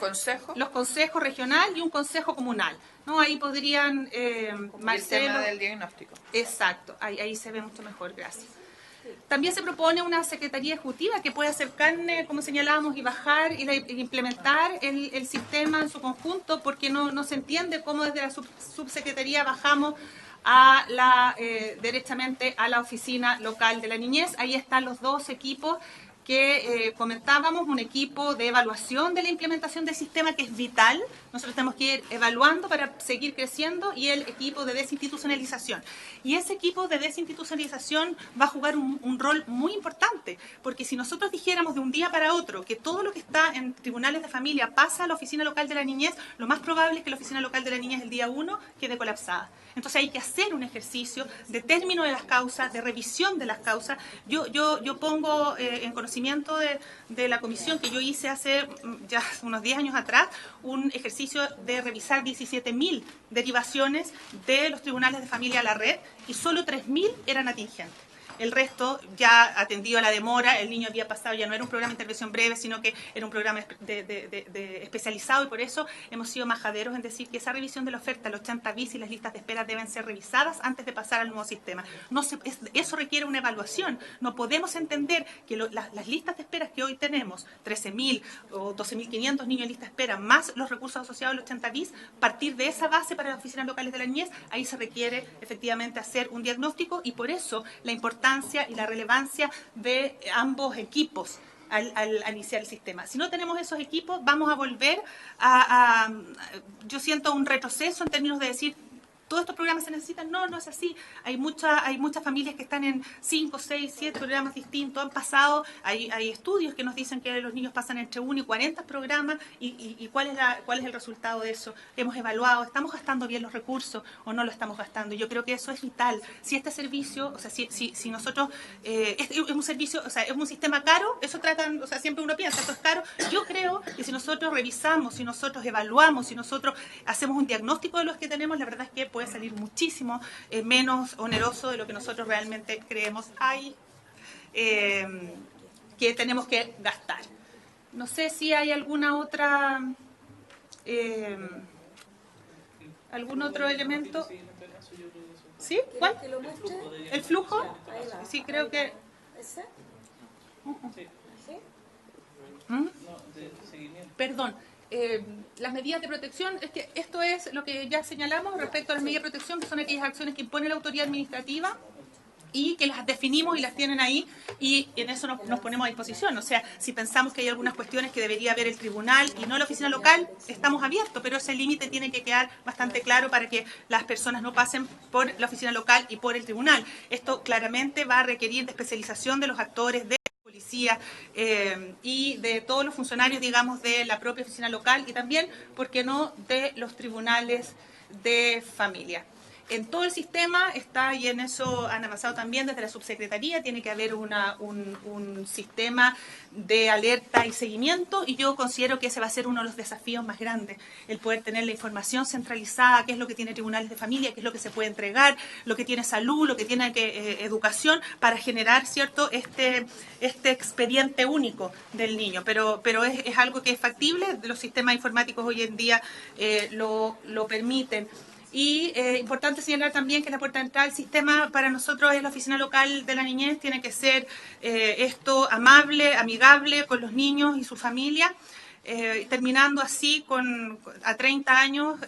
consejos regional y un consejo comunal, ¿no? Ahí podrían Marcelo, el tema del diagnóstico. Exacto, ahí se ve mucho mejor, gracias. También se propone una secretaría ejecutiva que pueda hacer carne, como señalábamos, y bajar y implementar el sistema en su conjunto, porque no se entiende cómo desde la subsecretaría bajamos derechamente a la oficina local de la niñez. Ahí están los dos equipos que comentábamos, un equipo de evaluación de la implementación del sistema que es vital. Nosotros tenemos que ir evaluando para seguir creciendo, y el equipo de desinstitucionalización. Y ese equipo de desinstitucionalización va a jugar un rol muy importante, porque si nosotros dijéramos de un día para otro que todo lo que está en tribunales de familia pasa a la oficina local de la niñez, lo más probable es que la oficina local de la niñez el día 1 quede colapsada. Entonces hay que hacer un ejercicio de término de las causas, de revisión de las causas. Yo pongo en conocimiento de la comisión que yo hice hace ya unos 10 años atrás, un ejercicio de revisar 17.000 derivaciones de los tribunales de familia a la red, y solo 3.000 eran atingentes. El resto ya atendido a la demora, el niño había pasado, ya no era un programa de intervención breve, sino que era un programa especializado, y por eso hemos sido majaderos en decir que esa revisión de la oferta, los 80 bis y las listas de espera deben ser revisadas antes de pasar al nuevo sistema. Eso requiere una evaluación. No podemos entender que las listas de espera que hoy tenemos, 13.000 o 12.500 niños en lista de espera, más los recursos asociados a los 80 bis, partir de esa base para las oficinas locales de la niñez, ahí se requiere efectivamente hacer un diagnóstico, y por eso la importancia y la relevancia de ambos equipos al iniciar el sistema. Si no tenemos esos equipos, vamos a volver yo siento un retroceso en términos de decir, todos estos programas se necesitan. No, no es así. Hay muchas familias que están en 5, 6, 7 programas distintos. Han pasado, hay estudios que nos dicen que los niños pasan entre 1 y 40 programas, y ¿cuál es el resultado de eso? Hemos evaluado, ¿estamos gastando bien los recursos o no lo estamos gastando? Yo creo que eso es vital. Si este servicio, o sea, si nosotros, es un servicio, o sea, es un sistema caro, eso tratan, o sea, siempre uno piensa, esto es caro. Yo creo que si nosotros revisamos, si nosotros evaluamos, si nosotros hacemos un diagnóstico de los que tenemos, la verdad es que puede salir muchísimo menos oneroso de lo que nosotros realmente creemos que tenemos que gastar. No sé si hay alguna otra algún otro elemento. ¿Sí? ¿Cuál? ¿El flujo? Sí, creo que... Perdón. Las medidas de protección, es que esto es lo que ya señalamos respecto a las medidas de protección, que son aquellas acciones que impone la autoridad administrativa y que las definimos y las tienen ahí, y en eso nos ponemos a disposición. O sea, si pensamos que hay algunas cuestiones que debería ver el tribunal y no la oficina local, estamos abiertos, pero ese límite tiene que quedar bastante claro para que las personas no pasen por la oficina local y por el tribunal. Esto claramente va a requerir de especialización de los actores de policía y de todos los funcionarios, digamos, de la propia oficina local, y también, ¿por qué no?, de los tribunales de familia. En todo el sistema está, y en eso han avanzado también desde la subsecretaría, tiene que haber un sistema de alerta y seguimiento, y yo considero que ese va a ser uno de los desafíos más grandes, el poder tener la información centralizada, qué es lo que tiene tribunales de familia, qué es lo que se puede entregar, lo que tiene salud, lo que tiene educación, para generar, ¿cierto?, este expediente único del niño. Pero es algo que es factible, los sistemas informáticos hoy en día lo permiten. Y importante señalar también que la puerta de entrada al sistema para nosotros es la oficina local de la niñez. Tiene que ser esto amable, amigable con los niños y su familia, terminando así a 30 años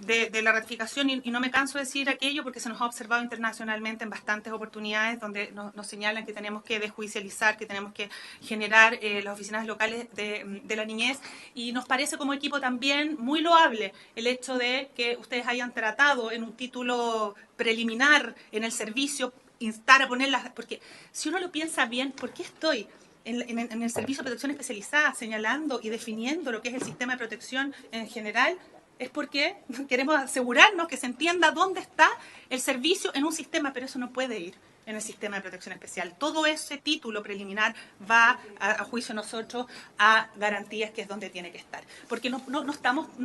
de la ratificación, y no me canso de decir aquello porque se nos ha observado internacionalmente en bastantes oportunidades donde nos señalan que tenemos que desjudicializar, que tenemos que generar las oficinas locales de la niñez, y nos parece como equipo también muy loable el hecho de que ustedes hayan tratado en un título preliminar en el servicio instar a ponerlas, porque si uno lo piensa bien, ¿por qué estoy en el servicio de protección especializada señalando y definiendo lo que es el sistema de protección en general? Es porque queremos asegurarnos que se entienda dónde está el servicio en un sistema, pero eso no puede ir en el sistema de protección especial. Todo ese título preliminar va, a juicio de nosotros, a garantías, que es donde tiene que estar. Porque no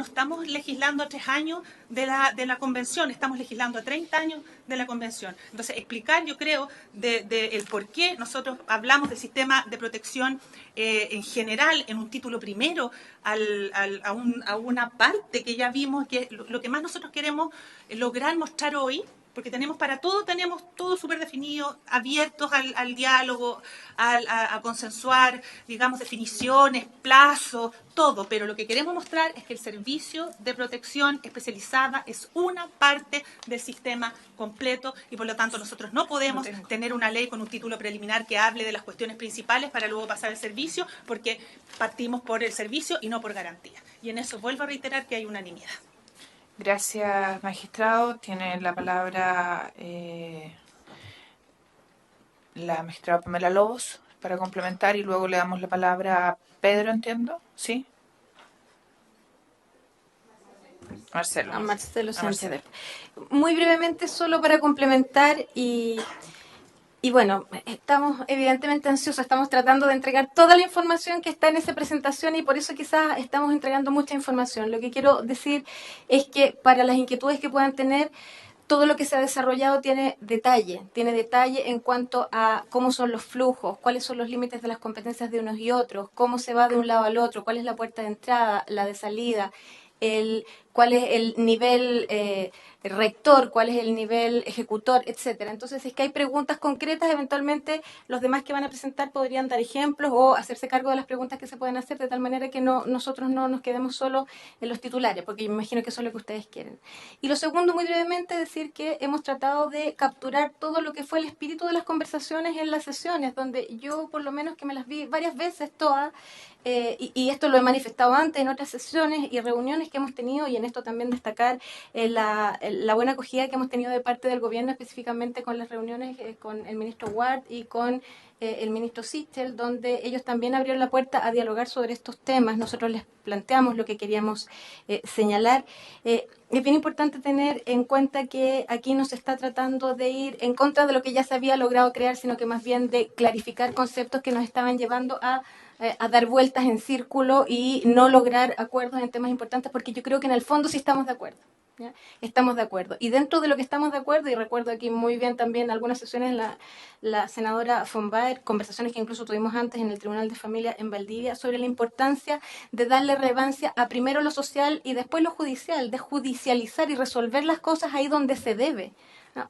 estamos legislando a 3 años de la convención, estamos legislando a 30 años de la convención. Entonces, explicar, yo creo, el por qué nosotros hablamos del sistema de protección en general, en un título primero, a una parte que ya vimos, que lo que más nosotros queremos lograr mostrar hoy porque tenemos todo súper definido, abiertos al diálogo, a consensuar, digamos, definiciones, plazos, todo, pero lo que queremos mostrar es que el servicio de protección especializada es una parte del sistema completo y por lo tanto nosotros no podemos tener una ley con un título preliminar que hable de las cuestiones principales para luego pasar al servicio, porque partimos por el servicio y no por garantía. Y en eso vuelvo a reiterar que hay unanimidad. Gracias, magistrado. Tiene la palabra la magistrada Pamela Lobos para complementar y luego le damos la palabra a Pedro, entiendo. ¿Sí? Marcelo. A Marcelo Sánchez. Marcelo. Muy brevemente, solo para complementar y bueno, estamos evidentemente ansiosos, estamos tratando de entregar toda la información que está en esa presentación y por eso quizás estamos entregando mucha información. Lo que quiero decir es que para las inquietudes que puedan tener, todo lo que se ha desarrollado tiene detalle en cuanto a cómo son los flujos, cuáles son los límites de las competencias de unos y otros, cómo se va de un lado al otro, cuál es la puerta de entrada, la de salida, cuál es el nivel rector, cuál es el nivel ejecutor, etcétera. Entonces, si es que hay preguntas concretas, eventualmente los demás que van a presentar podrían dar ejemplos o hacerse cargo de las preguntas que se pueden hacer, de tal manera que nosotros no nos quedemos solo en los titulares, porque yo me imagino que eso es lo que ustedes quieren. Y lo segundo, muy brevemente, decir que hemos tratado de capturar todo lo que fue el espíritu de las conversaciones en las sesiones, donde yo, por lo menos que me las vi varias veces todas, y esto lo he manifestado antes en otras sesiones y reuniones que hemos tenido, y en esto también destacar la buena acogida que hemos tenido de parte del gobierno, específicamente con las reuniones con el ministro Ward y con el ministro Sichel, donde ellos también abrieron la puerta a dialogar sobre estos temas. Nosotros les planteamos lo que queríamos señalar. Es bien importante tener en cuenta que aquí no se está tratando de ir en contra de lo que ya se había logrado crear, sino que más bien de clarificar conceptos que nos estaban llevando a dar vueltas en círculo y no lograr acuerdos en temas importantes, porque yo creo que en el fondo sí estamos de acuerdo. ¿Ya? Estamos de acuerdo. Y dentro de lo que estamos de acuerdo, y recuerdo aquí muy bien también algunas sesiones, la senadora von Baer, conversaciones que incluso tuvimos antes en el Tribunal de Familia en Valdivia, sobre la importancia de darle relevancia a primero lo social y después lo judicial, de judicializar y resolver las cosas ahí donde se debe.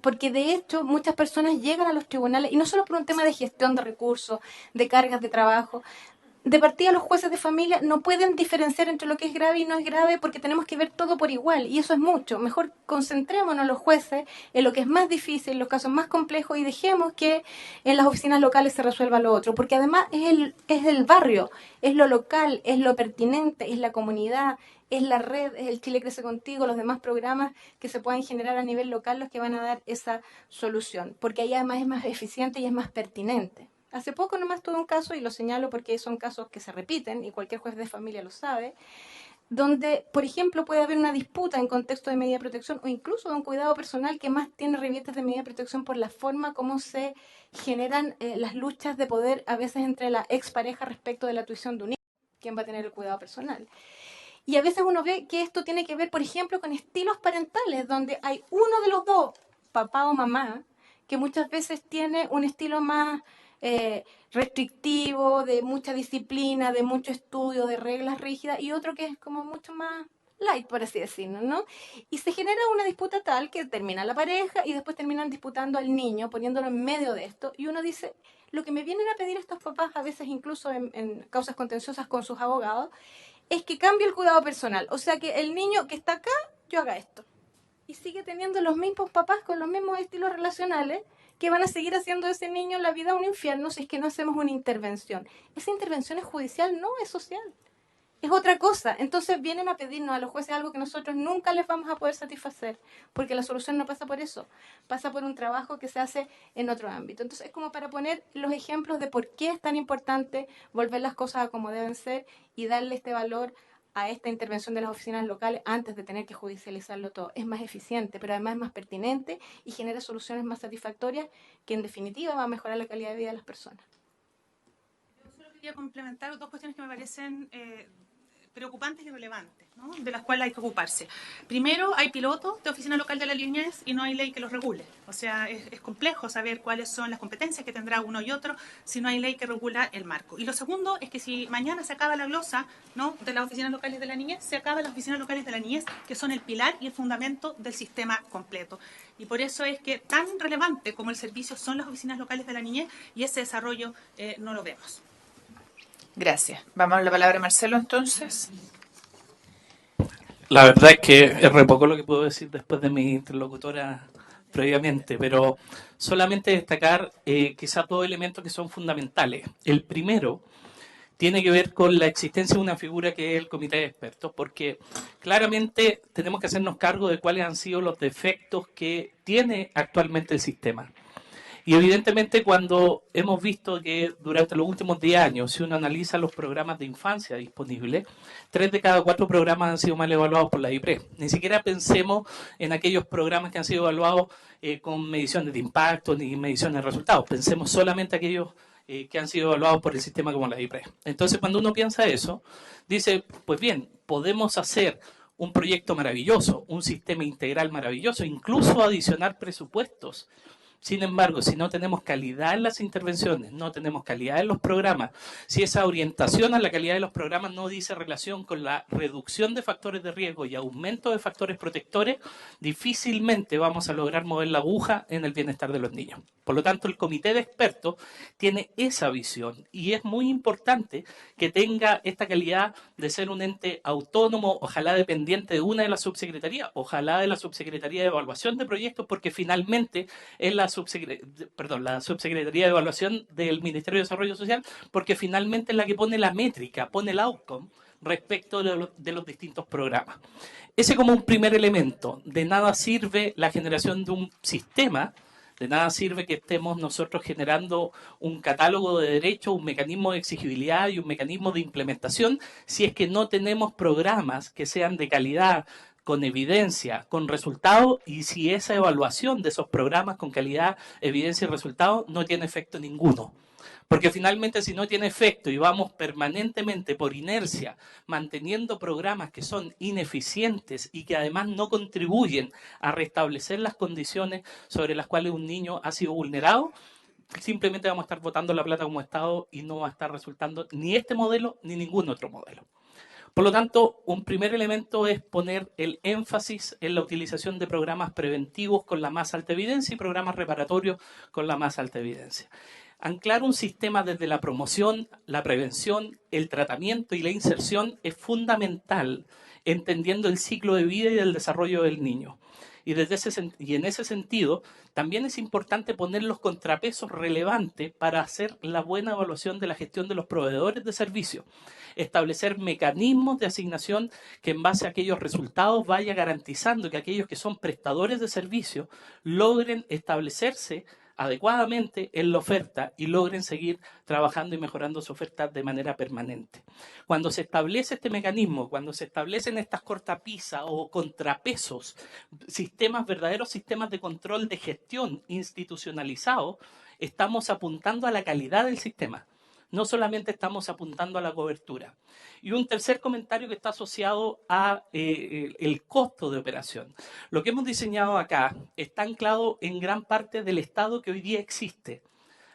Porque de hecho muchas personas llegan a los tribunales, y no solo por un tema de gestión de recursos, de cargas de trabajo. De partida, los jueces de familia no pueden diferenciar entre lo que es grave y no es grave, porque tenemos que ver todo por igual, y eso es mucho. Mejor concentrémonos los jueces en lo que es más difícil, en los casos más complejos, y dejemos que en las oficinas locales se resuelva lo otro, porque además es el barrio, es lo local, es lo pertinente, es la comunidad, es la red, es el Chile Crece Contigo, los demás programas que se puedan generar a nivel local los que van a dar esa solución, porque ahí además es más eficiente y es más pertinente. Hace poco nomás tuve un caso, y lo señalo porque son casos que se repiten y cualquier juez de familia lo sabe, donde, por ejemplo, puede haber una disputa en contexto de medida de protección o incluso de un cuidado personal que más tiene ribietes de medida de protección por la forma como se generan las luchas de poder a veces entre la expareja respecto de la tuición de un hijo, quién va a tener el cuidado personal. Y a veces uno ve que esto tiene que ver, por ejemplo, con estilos parentales, donde hay uno de los dos, papá o mamá, que muchas veces tiene un estilo más restrictivo, de mucha disciplina, de mucho estudio, de reglas rígidas, y otro que es como mucho más light, por así decirlo, ¿no? Y se genera una disputa tal que termina la pareja y después terminan disputando al niño, poniéndolo en medio de esto, y uno dice, lo que me vienen a pedir estos papás, a veces incluso en causas contenciosas con sus abogados, es que cambie el cuidado personal. O sea, que el niño que está acá, yo haga esto. Y sigue teniendo los mismos papás con los mismos estilos relacionales, que van a seguir haciendo de ese niño la vida un infierno si es que no hacemos una intervención. Esa intervención es judicial, no es social. Es otra cosa. Entonces vienen a pedirnos a los jueces algo que nosotros nunca les vamos a poder satisfacer, porque la solución no pasa por eso, pasa por un trabajo que se hace en otro ámbito. Entonces es como para poner los ejemplos de por qué es tan importante volver las cosas a como deben ser y darle este valor a esta intervención de las oficinas locales antes de tener que judicializarlo todo. Es más eficiente, pero además es más pertinente y genera soluciones más satisfactorias que en definitiva va a mejorar la calidad de vida de las personas. Yo solo quería complementar dos cuestiones que me parecen preocupantes y relevantes, ¿no? De las cuales hay que ocuparse. Primero, hay pilotos de oficina local de la niñez y no hay ley que los regule. O sea, es complejo saber cuáles son las competencias que tendrá uno y otro si no hay ley que regula el marco. Y lo segundo es que si mañana se acaba la glosa, ¿no?, de las oficinas locales de la niñez, se acaban las oficinas locales de la niñez, que son el pilar y el fundamento del sistema completo. Y por eso es que tan relevante como el servicio son las oficinas locales de la niñez, y ese desarrollo no lo vemos. Gracias. Vamos a la palabra a Marcelo, entonces. La verdad es que es re poco lo que puedo decir después de mi interlocutora previamente, pero solamente destacar quizás dos elementos que son fundamentales. El primero tiene que ver con la existencia de una figura que es el comité de expertos, porque claramente tenemos que hacernos cargo de cuáles han sido los defectos que tiene actualmente el sistema. Y evidentemente cuando hemos visto que durante los últimos 10 años, si uno analiza los programas de infancia disponibles, 3 de cada 4 programas han sido mal evaluados por la IPRES. Ni siquiera pensemos en aquellos programas que han sido evaluados con mediciones de impacto ni mediciones de resultados. Pensemos solamente aquellos que han sido evaluados por el sistema como la IPRES. Entonces cuando uno piensa eso, dice, pues bien, podemos hacer un proyecto maravilloso, un sistema integral maravilloso, incluso adicionar presupuestos. Sin embargo, si no tenemos calidad en las intervenciones, no tenemos calidad en los programas, si esa orientación a la calidad de los programas no dice relación con la reducción de factores de riesgo y aumento de factores protectores, difícilmente vamos a lograr mover la aguja en el bienestar de los niños. Por lo tanto, el comité de expertos tiene esa visión y es muy importante que tenga esta calidad de ser un ente autónomo, ojalá dependiente de una de las subsecretarías, ojalá de la subsecretaría de evaluación de proyectos, porque finalmente es la subsecretaría de evaluación del Ministerio de Desarrollo Social, porque finalmente es la que pone la métrica, pone el outcome respecto de los distintos programas. Ese como un primer elemento. De nada sirve la generación de un sistema, de nada sirve que estemos nosotros generando un catálogo de derechos, un mecanismo de exigibilidad y un mecanismo de implementación si es que no tenemos programas que sean de calidad, con evidencia, con resultados, y si esa evaluación de esos programas con calidad, evidencia y resultados no tiene efecto ninguno. Porque finalmente si no tiene efecto y vamos permanentemente por inercia manteniendo programas que son ineficientes y que además no contribuyen a restablecer las condiciones sobre las cuales un niño ha sido vulnerado, simplemente vamos a estar botando la plata como Estado y no va a estar resultando ni este modelo ni ningún otro modelo. Por lo tanto, un primer elemento es poner el énfasis en la utilización de programas preventivos con la más alta evidencia y programas reparatorios con la más alta evidencia. Anclar un sistema desde la promoción, la prevención, el tratamiento y la inserción es fundamental, entendiendo el ciclo de vida y del desarrollo del niño. Y en ese sentido, también es importante poner los contrapesos relevantes para hacer la buena evaluación de la gestión de los proveedores de servicios. Establecer mecanismos de asignación que en base a aquellos resultados vaya garantizando que aquellos que son prestadores de servicios logren establecerse adecuadamente en la oferta y logren seguir trabajando y mejorando su oferta de manera permanente. Cuando se establece este mecanismo, cuando se establecen estas cortapisas o contrapesos, verdaderos sistemas de control de gestión institucionalizados, estamos apuntando a la calidad del sistema. No solamente estamos apuntando a la cobertura. Y un tercer comentario que está asociado a el costo de operación. Lo que hemos diseñado acá está anclado en gran parte del Estado que hoy día existe.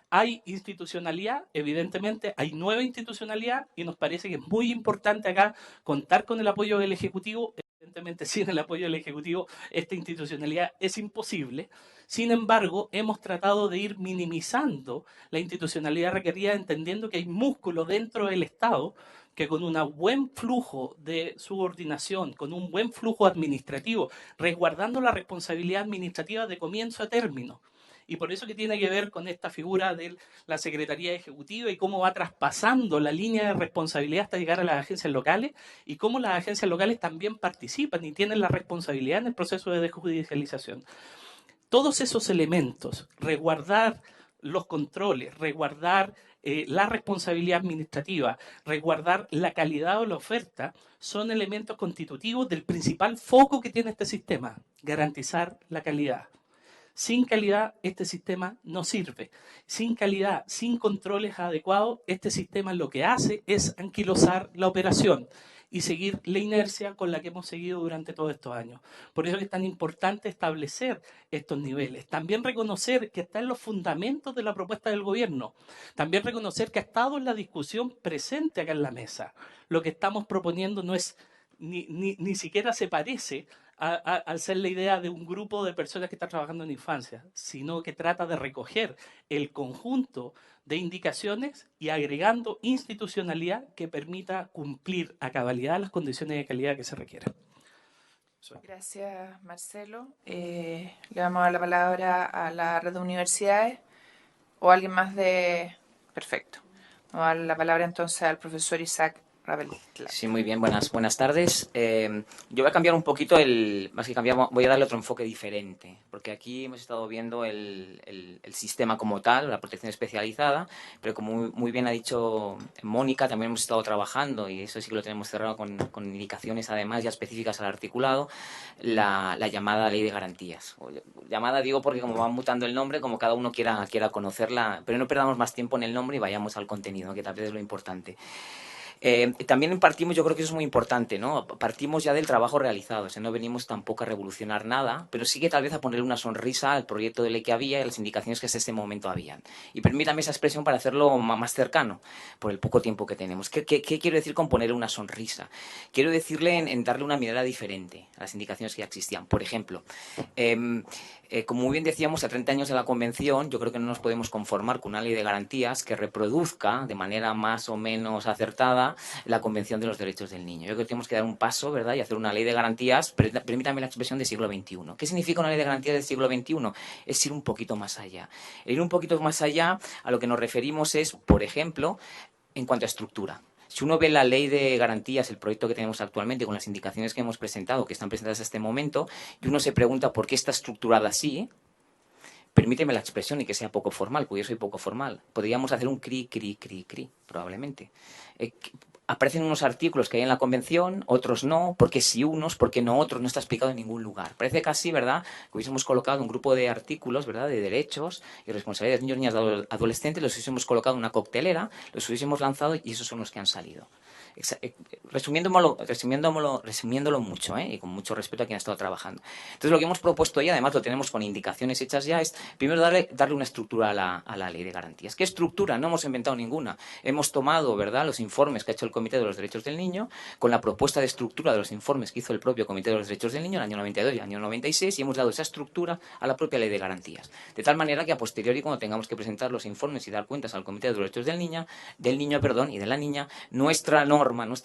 Hay institucionalidad, evidentemente, hay nueva institucionalidad y nos parece que es muy importante acá contar con el apoyo del Ejecutivo. Evidentemente, sin el apoyo del Ejecutivo, esta institucionalidad es imposible. Sin embargo, hemos tratado de ir minimizando la institucionalidad requerida, entendiendo que hay músculo dentro del Estado que con un buen flujo de subordinación, con un buen flujo administrativo, resguardando la responsabilidad administrativa de comienzo a término. Y por eso que tiene que ver con esta figura de la Secretaría Ejecutiva y cómo va traspasando la línea de responsabilidad hasta llegar a las agencias locales y cómo las agencias locales también participan y tienen la responsabilidad en el proceso de desjudicialización. Todos esos elementos, resguardar los controles, resguardar la responsabilidad administrativa, resguardar la calidad de la oferta, son elementos constitutivos del principal foco que tiene este sistema, garantizar la calidad. Sin calidad, este sistema no sirve. Sin calidad, sin controles adecuados, este sistema lo que hace es anquilosar la operación. y seguir la inercia con la que hemos seguido durante todos estos años. Por eso es tan importante establecer estos niveles. También reconocer que está en los fundamentos de la propuesta del gobierno. También reconocer que ha estado en la discusión presente acá en la mesa. Lo que estamos proponiendo no es ni siquiera se parece al ser la idea de un grupo de personas que están trabajando en infancia, sino que trata de recoger el conjunto de indicaciones y agregando institucionalidad que permita cumplir a cabalidad las condiciones de calidad que se requieren. Gracias, Marcelo. Le vamos a dar la palabra a la red de universidades o alguien más de... Perfecto. Vamos a dar la palabra entonces al profesor Isaac Rabel. Sí, muy bien, buenas tardes. Yo voy a cambiar un poquito voy a darle otro enfoque diferente, porque aquí hemos estado viendo el sistema como tal, la protección especializada, pero como muy bien ha dicho Mónica, también hemos estado trabajando, y eso sí que lo tenemos cerrado con indicaciones además ya específicas al articulado, la llamada ley de garantías. Llamada digo porque como va mutando el nombre, como cada uno quiera conocerla, pero no perdamos más tiempo en el nombre y vayamos al contenido, que tal vez es lo importante. También partimos, yo creo que eso es muy importante, ¿no? Partimos ya del trabajo realizado, o sea, no venimos tampoco a revolucionar nada, pero sí que tal vez a ponerle una sonrisa al proyecto de ley que había y a las indicaciones que hasta ese momento habían. Y permítame esa expresión para hacerlo más cercano, por el poco tiempo que tenemos. ¿Qué quiero decir con poner una sonrisa? Quiero decirle en darle una mirada diferente a las indicaciones que ya existían. Por ejemplo, como muy bien decíamos, a 30 años de la Convención, yo creo que no nos podemos conformar con una ley de garantías que reproduzca de manera más o menos acertada la Convención de los Derechos del Niño. Yo creo que tenemos que dar un paso, ¿verdad?, y hacer una ley de garantías, permítame la expresión, del siglo XXI. ¿Qué significa una ley de garantías del siglo XXI? Es ir un poquito más allá. El ir un poquito más allá a lo que nos referimos es, por ejemplo, en cuanto a estructura. Si uno ve la ley de garantías, el proyecto que tenemos actualmente, con las indicaciones que hemos presentado, que están presentadas hasta este momento, y uno se pregunta por qué está estructurada así, permíteme la expresión y que sea poco formal, porque yo soy poco formal. Podríamos hacer un cri, probablemente. Aparecen unos artículos que hay en la Convención, otros no, porque sí unos, porque no otros, no está explicado en ningún lugar. Parece casi, ¿verdad?, que hubiésemos colocado un grupo de artículos, ¿verdad?, de derechos y responsabilidades de niños, niñas, adolescentes, los hubiésemos colocado en una coctelera, los hubiésemos lanzado y esos son los que han salido. Resumiéndolo mucho, y con mucho respeto a quien ha estado trabajando. Entonces, lo que hemos propuesto ya, además lo tenemos con indicaciones hechas ya, es primero darle una estructura a la ley de garantías. ¿Qué estructura? No hemos inventado ninguna. Hemos tomado, ¿verdad?, los informes que ha hecho el Comité de los Derechos del Niño, con la propuesta de estructura de los informes que hizo el propio Comité de los Derechos del Niño en el año 92 y el año 96, y hemos dado esa estructura a la propia ley de garantías. De tal manera que a posteriori, cuando tengamos que presentar los informes y dar cuentas al Comité de los Derechos del Niño y de la niña, nuestra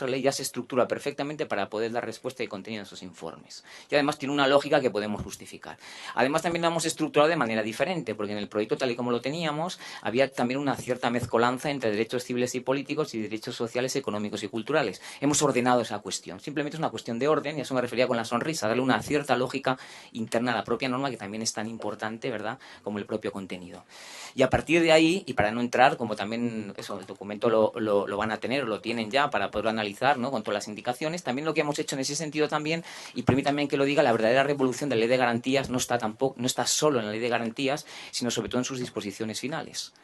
ley ya se estructura perfectamente para poder dar respuesta y contenido a esos informes. Y además tiene una lógica que podemos justificar. Además también lo hemos estructurado de manera diferente, porque en el proyecto tal y como lo teníamos, había también una cierta mezcolanza entre derechos civiles y políticos y derechos sociales, económicos y culturales. Hemos ordenado esa cuestión. Simplemente es una cuestión de orden, y a eso me refería con la sonrisa, darle una cierta lógica interna a la propia norma, que también es tan importante, ¿verdad?, como el propio contenido. Y a partir de ahí, y para no entrar, como también el documento lo van a tener, o lo tienen ya para poderlo analizar, ¿no?, con todas las indicaciones, también lo que hemos hecho en ese sentido también, y permítanme que lo diga, la verdadera revolución de la ley de garantías no está solo en la ley de garantías, sino sobre todo en sus disposiciones finales.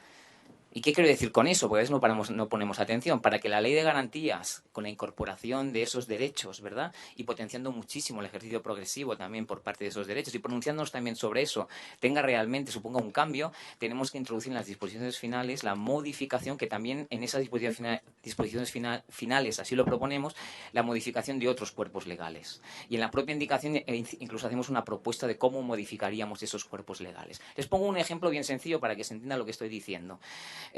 ¿Y qué quiero decir con eso? Porque a veces no ponemos atención. Para que la ley de garantías, con la incorporación de esos derechos, ¿verdad?, y potenciando muchísimo el ejercicio progresivo también por parte de esos derechos y pronunciándonos también sobre eso, suponga un cambio, tenemos que introducir en las disposiciones finales la modificación, que también en esas disposiciones finales, así lo proponemos, la modificación de otros cuerpos legales. Y en la propia indicación incluso hacemos una propuesta de cómo modificaríamos esos cuerpos legales. Les pongo un ejemplo bien sencillo para que se entienda lo que estoy diciendo.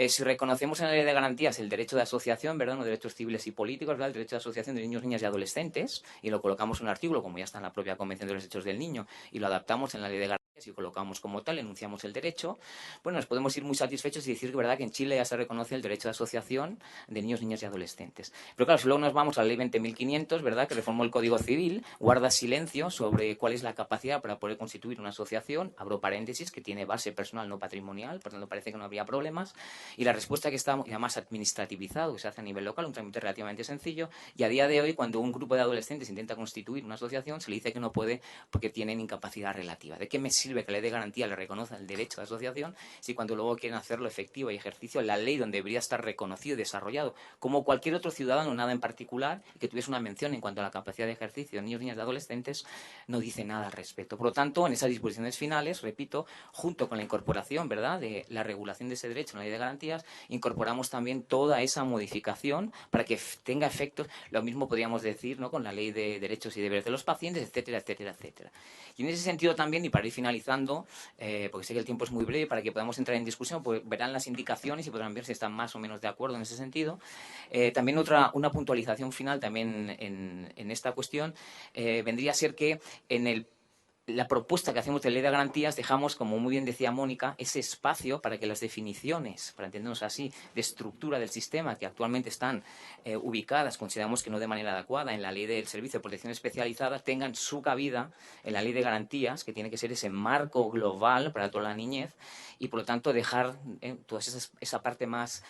Si reconocemos en la ley de garantías el derecho de asociación, ¿verdad?, los derechos civiles y políticos, ¿verdad?, el derecho de asociación de niños, niñas y adolescentes, y lo colocamos en un artículo, como ya está en la propia Convención de los Derechos del Niño, y lo adaptamos en la ley de garantías y colocamos como tal, enunciamos el derecho, bueno, nos podemos ir muy satisfechos y decir que, ¿verdad?, que en Chile ya se reconoce el derecho de asociación de niños, niñas y adolescentes. Pero claro, si luego nos vamos a la ley 20.500, ¿verdad?, que reformó el Código Civil, guarda silencio sobre cuál es la capacidad para poder constituir una asociación, abro paréntesis, que tiene base personal no patrimonial, por tanto parece que no habría problemas, Y la respuesta que estamos, y además administrativizado, que se hace a nivel local, un trámite relativamente sencillo, y a día de hoy, cuando un grupo de adolescentes intenta constituir una asociación, se le dice que no puede porque tienen incapacidad relativa. ¿De qué me sirve que la ley de garantía le reconozca el derecho de asociación si cuando luego quieren hacerlo efectivo y ejercicio la ley donde debería estar reconocido y desarrollado como cualquier otro ciudadano, nada en particular, y que tuviese una mención en cuanto a la capacidad de ejercicio de niños, niñas y adolescentes, no dice nada al respecto. Por lo tanto, en esas disposiciones finales, repito, junto con la incorporación, ¿verdad?, de la regulación de ese derecho en la ley de garantías, incorporamos también toda esa modificación para que tenga efectos. Lo mismo podríamos decir, ¿no?, con la ley de derechos y deberes de los pacientes, etcétera, etcétera, etcétera. Y en ese sentido también, y para ir finalizando, porque sé que el tiempo es muy breve, para que podamos entrar en discusión, pues verán las indicaciones y podrán ver si están más o menos de acuerdo en ese sentido. También una puntualización final también en esta cuestión vendría a ser que en la propuesta que hacemos de ley de garantías dejamos, como muy bien decía Mónica, ese espacio para que las definiciones, para entendernos así, de estructura del sistema que actualmente están ubicadas, consideramos que no de manera adecuada en la ley del Servicio de Protección Especializada, tengan su cabida en la ley de garantías, que tiene que ser ese marco global para toda la niñez, y por lo tanto dejar toda esa parte más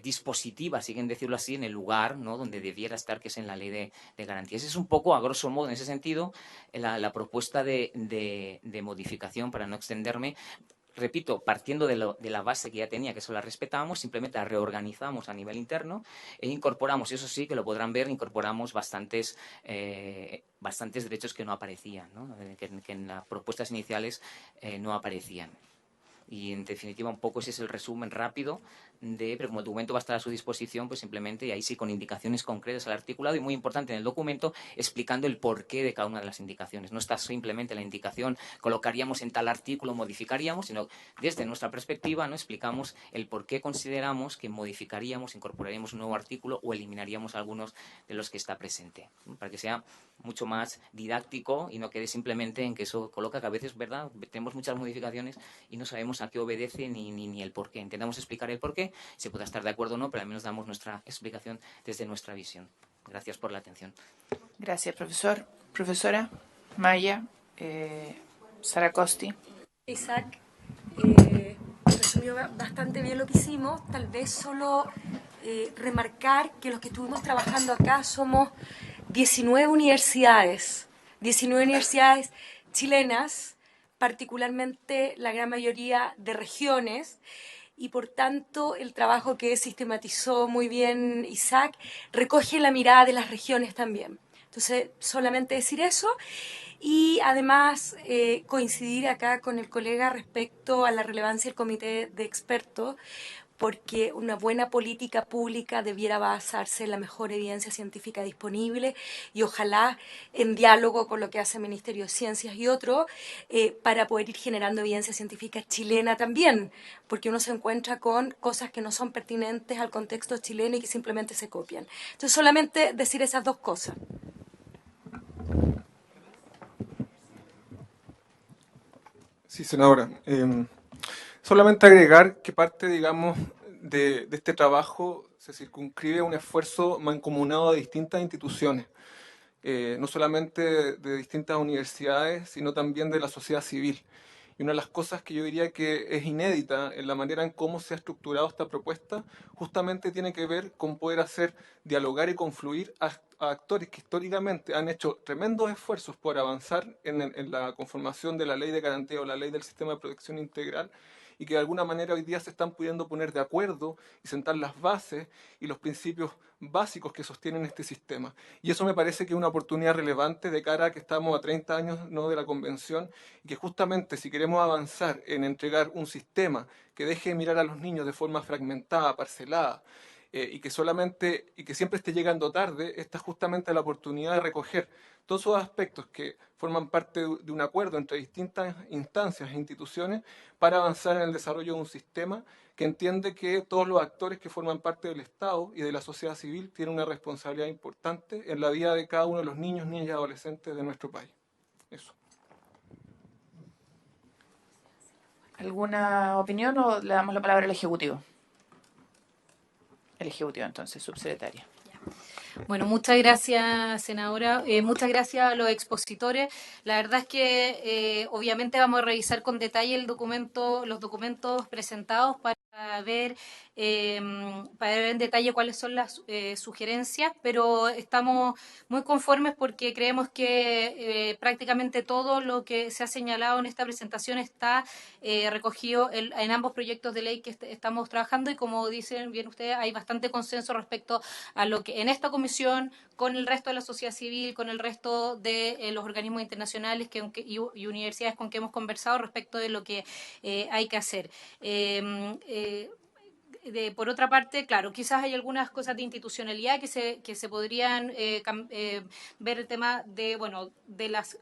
dispositiva, si quieren decirlo así, en el lugar, ¿no?, donde debiera estar, que es en la ley de garantías. Es un poco, a grosso modo, en ese sentido, la propuesta de modificación, para no extenderme. Repito, partiendo de la base que ya tenía, que eso la respetábamos, simplemente la reorganizamos a nivel interno e incorporamos, eso sí, que lo podrán ver, incorporamos bastantes derechos que no aparecían, ¿no?, que en las propuestas iniciales no aparecían. Y en definitiva un poco ese es el resumen rápido pero como el documento va a estar a su disposición, pues simplemente, y ahí sí con indicaciones concretas al articulado, y muy importante en el documento, explicando el porqué de cada una de las indicaciones. No está simplemente la indicación, colocaríamos en tal artículo, modificaríamos, sino desde nuestra perspectiva, ¿no?, explicamos el por qué consideramos que modificaríamos, incorporaríamos un nuevo artículo o eliminaríamos algunos de los que está presente, ¿no?, para que sea mucho más didáctico y no quede simplemente en que eso coloca, que a veces, ¿verdad?, tenemos muchas modificaciones y no sabemos a qué obedece ni el por qué. Intentamos explicar el por qué, se pueda estar de acuerdo o no, pero al menos damos nuestra explicación desde nuestra visión. Gracias por la atención. Gracias, profesor. Profesora Maya, Saracosti. Isaac resumió bastante bien lo que hicimos. Tal vez solo remarcar que los que estuvimos trabajando acá somos 19 universidades chilenas, particularmente la gran mayoría de regiones, y por tanto el trabajo que sistematizó muy bien Isaac recoge la mirada de las regiones también. Entonces, solamente decir eso y además coincidir acá con el colega respecto a la relevancia del comité de expertos, porque una buena política pública debiera basarse en la mejor evidencia científica disponible y ojalá en diálogo con lo que hace el Ministerio de Ciencias y otros, para poder ir generando evidencia científica chilena también, porque uno se encuentra con cosas que no son pertinentes al contexto chileno y que simplemente se copian. Entonces, solamente decir esas dos cosas. Sí, senadora. Solamente agregar que parte, digamos, de este trabajo se circunscribe a un esfuerzo mancomunado de distintas instituciones, no solamente de distintas universidades, sino también de la sociedad civil. Y una de las cosas que yo diría que es inédita en la manera en cómo se ha estructurado esta propuesta, justamente tiene que ver con poder hacer dialogar y confluir a actores que históricamente han hecho tremendos esfuerzos por avanzar en la conformación de la ley de garantía o la ley del sistema de protección integral, y que de alguna manera hoy día se están pudiendo poner de acuerdo y sentar las bases y los principios básicos que sostienen este sistema. Y eso me parece que es una oportunidad relevante de cara a que estamos a 30 años, ¿no?, de la Convención, y que justamente si queremos avanzar en entregar un sistema que deje de mirar a los niños de forma fragmentada, parcelada, y que siempre esté llegando tarde, esta es justamente la oportunidad de recoger todos esos aspectos que forman parte de un acuerdo entre distintas instancias e instituciones para avanzar en el desarrollo de un sistema que entiende que todos los actores que forman parte del Estado y de la sociedad civil tienen una responsabilidad importante en la vida de cada uno de los niños, niñas y adolescentes de nuestro país. Eso. ¿Alguna opinión o le damos la palabra al Ejecutivo? El Ejecutivo, entonces, subsecretaria. Bueno, muchas gracias, senadora. Muchas gracias a los expositores. La verdad es que obviamente vamos a revisar con detalle los documentos presentados para para ver en detalle cuáles son las sugerencias, pero estamos muy conformes porque creemos que prácticamente todo lo que se ha señalado en esta presentación está recogido en ambos proyectos de ley que estamos trabajando, y como dicen bien ustedes, hay bastante consenso respecto a lo que en esta comisión, con el resto de la sociedad civil, con el resto de los organismos internacionales y universidades con que hemos conversado respecto de lo que hay que hacer. Por otra parte, claro, quizás hay algunas cosas de institucionalidad que se podrían ver el tema de, bueno, de las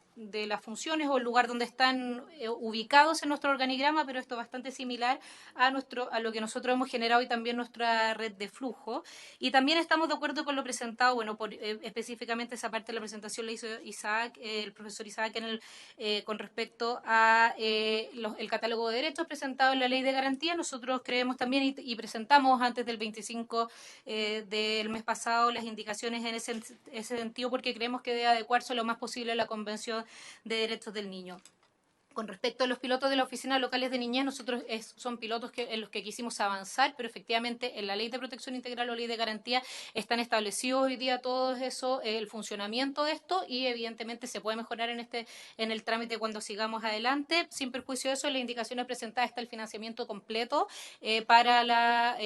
funciones o el lugar donde están ubicados en nuestro organigrama, pero esto es bastante similar a lo que nosotros hemos generado y también nuestra red de flujo. Y también estamos de acuerdo con lo presentado, bueno, específicamente esa parte de la presentación la hizo Isaac, el profesor Isaac, con respecto a el catálogo de derechos presentado en la ley de garantía. Nosotros creemos también y presentamos antes del 25 del mes pasado las indicaciones en ese sentido, porque creemos que debe adecuarse lo más posible a la Convención de Derechos del Niño. Con respecto a los pilotos de las oficinas locales de niñez, nosotros son pilotos en los que quisimos avanzar, pero efectivamente en la Ley de Protección Integral o Ley de Garantía están establecidos hoy día todo eso, el funcionamiento de esto, y evidentemente se puede mejorar en el trámite cuando sigamos adelante. Sin perjuicio de eso, en las indicaciones presentadas está el financiamiento completo para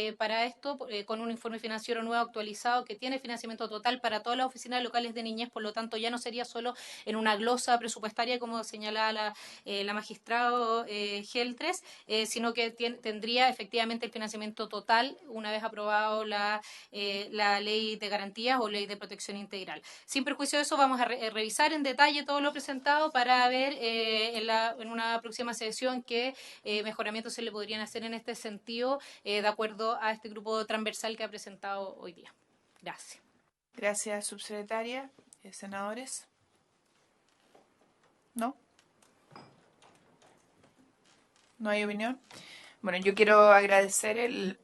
esto, con un informe financiero nuevo actualizado que tiene financiamiento total para todas las oficinas locales de niñez. Por lo tanto, ya no sería solo en una glosa presupuestaria, como señalaba la magistrado Geltres, sino que tendría efectivamente el financiamiento total una vez aprobado la ley de garantías o ley de protección integral. Sin perjuicio de eso, vamos a revisar en detalle todo lo presentado para ver en una próxima sesión qué mejoramientos se le podrían hacer en este sentido, de acuerdo a este grupo transversal que ha presentado hoy día. Gracias. Gracias, subsecretaria. Senadores. ¿No? ¿No hay opinión? Bueno, yo quiero agradecer el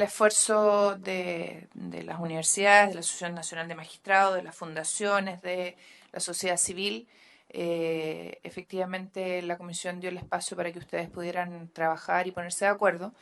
esfuerzo de las universidades, de la Asociación Nacional de Magistrados, de las fundaciones, de la sociedad civil. Efectivamente, la comisión dio el espacio para que ustedes pudieran trabajar y ponerse de acuerdo.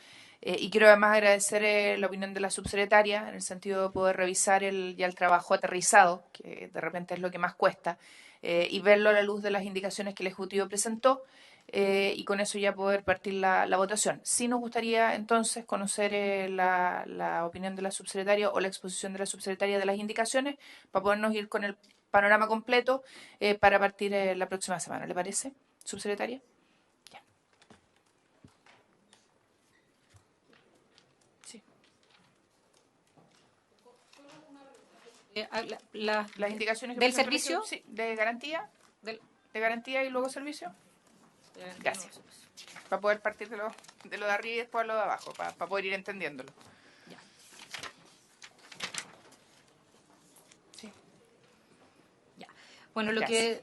Y quiero además agradecer la opinión de la subsecretaria, en el sentido de poder revisar ya el trabajo aterrizado, que de repente es lo que más cuesta, y verlo a la luz de las indicaciones que el Ejecutivo presentó. Y con eso ya poder partir la votación. Sí nos gustaría entonces conocer la opinión de la subsecretaria o la exposición de la subsecretaria de las indicaciones para podernos ir con el panorama completo para partir la próxima semana. ¿Le parece, subsecretaria? Ya. Sí. Las indicaciones que ¿Del servicio? Sí, de garantía. De garantía y luego servicio. Gracias. Para poder partir de lo de arriba y después lo de abajo, para poder ir entendiéndolo. Ya. Sí. Ya. Bueno, lo que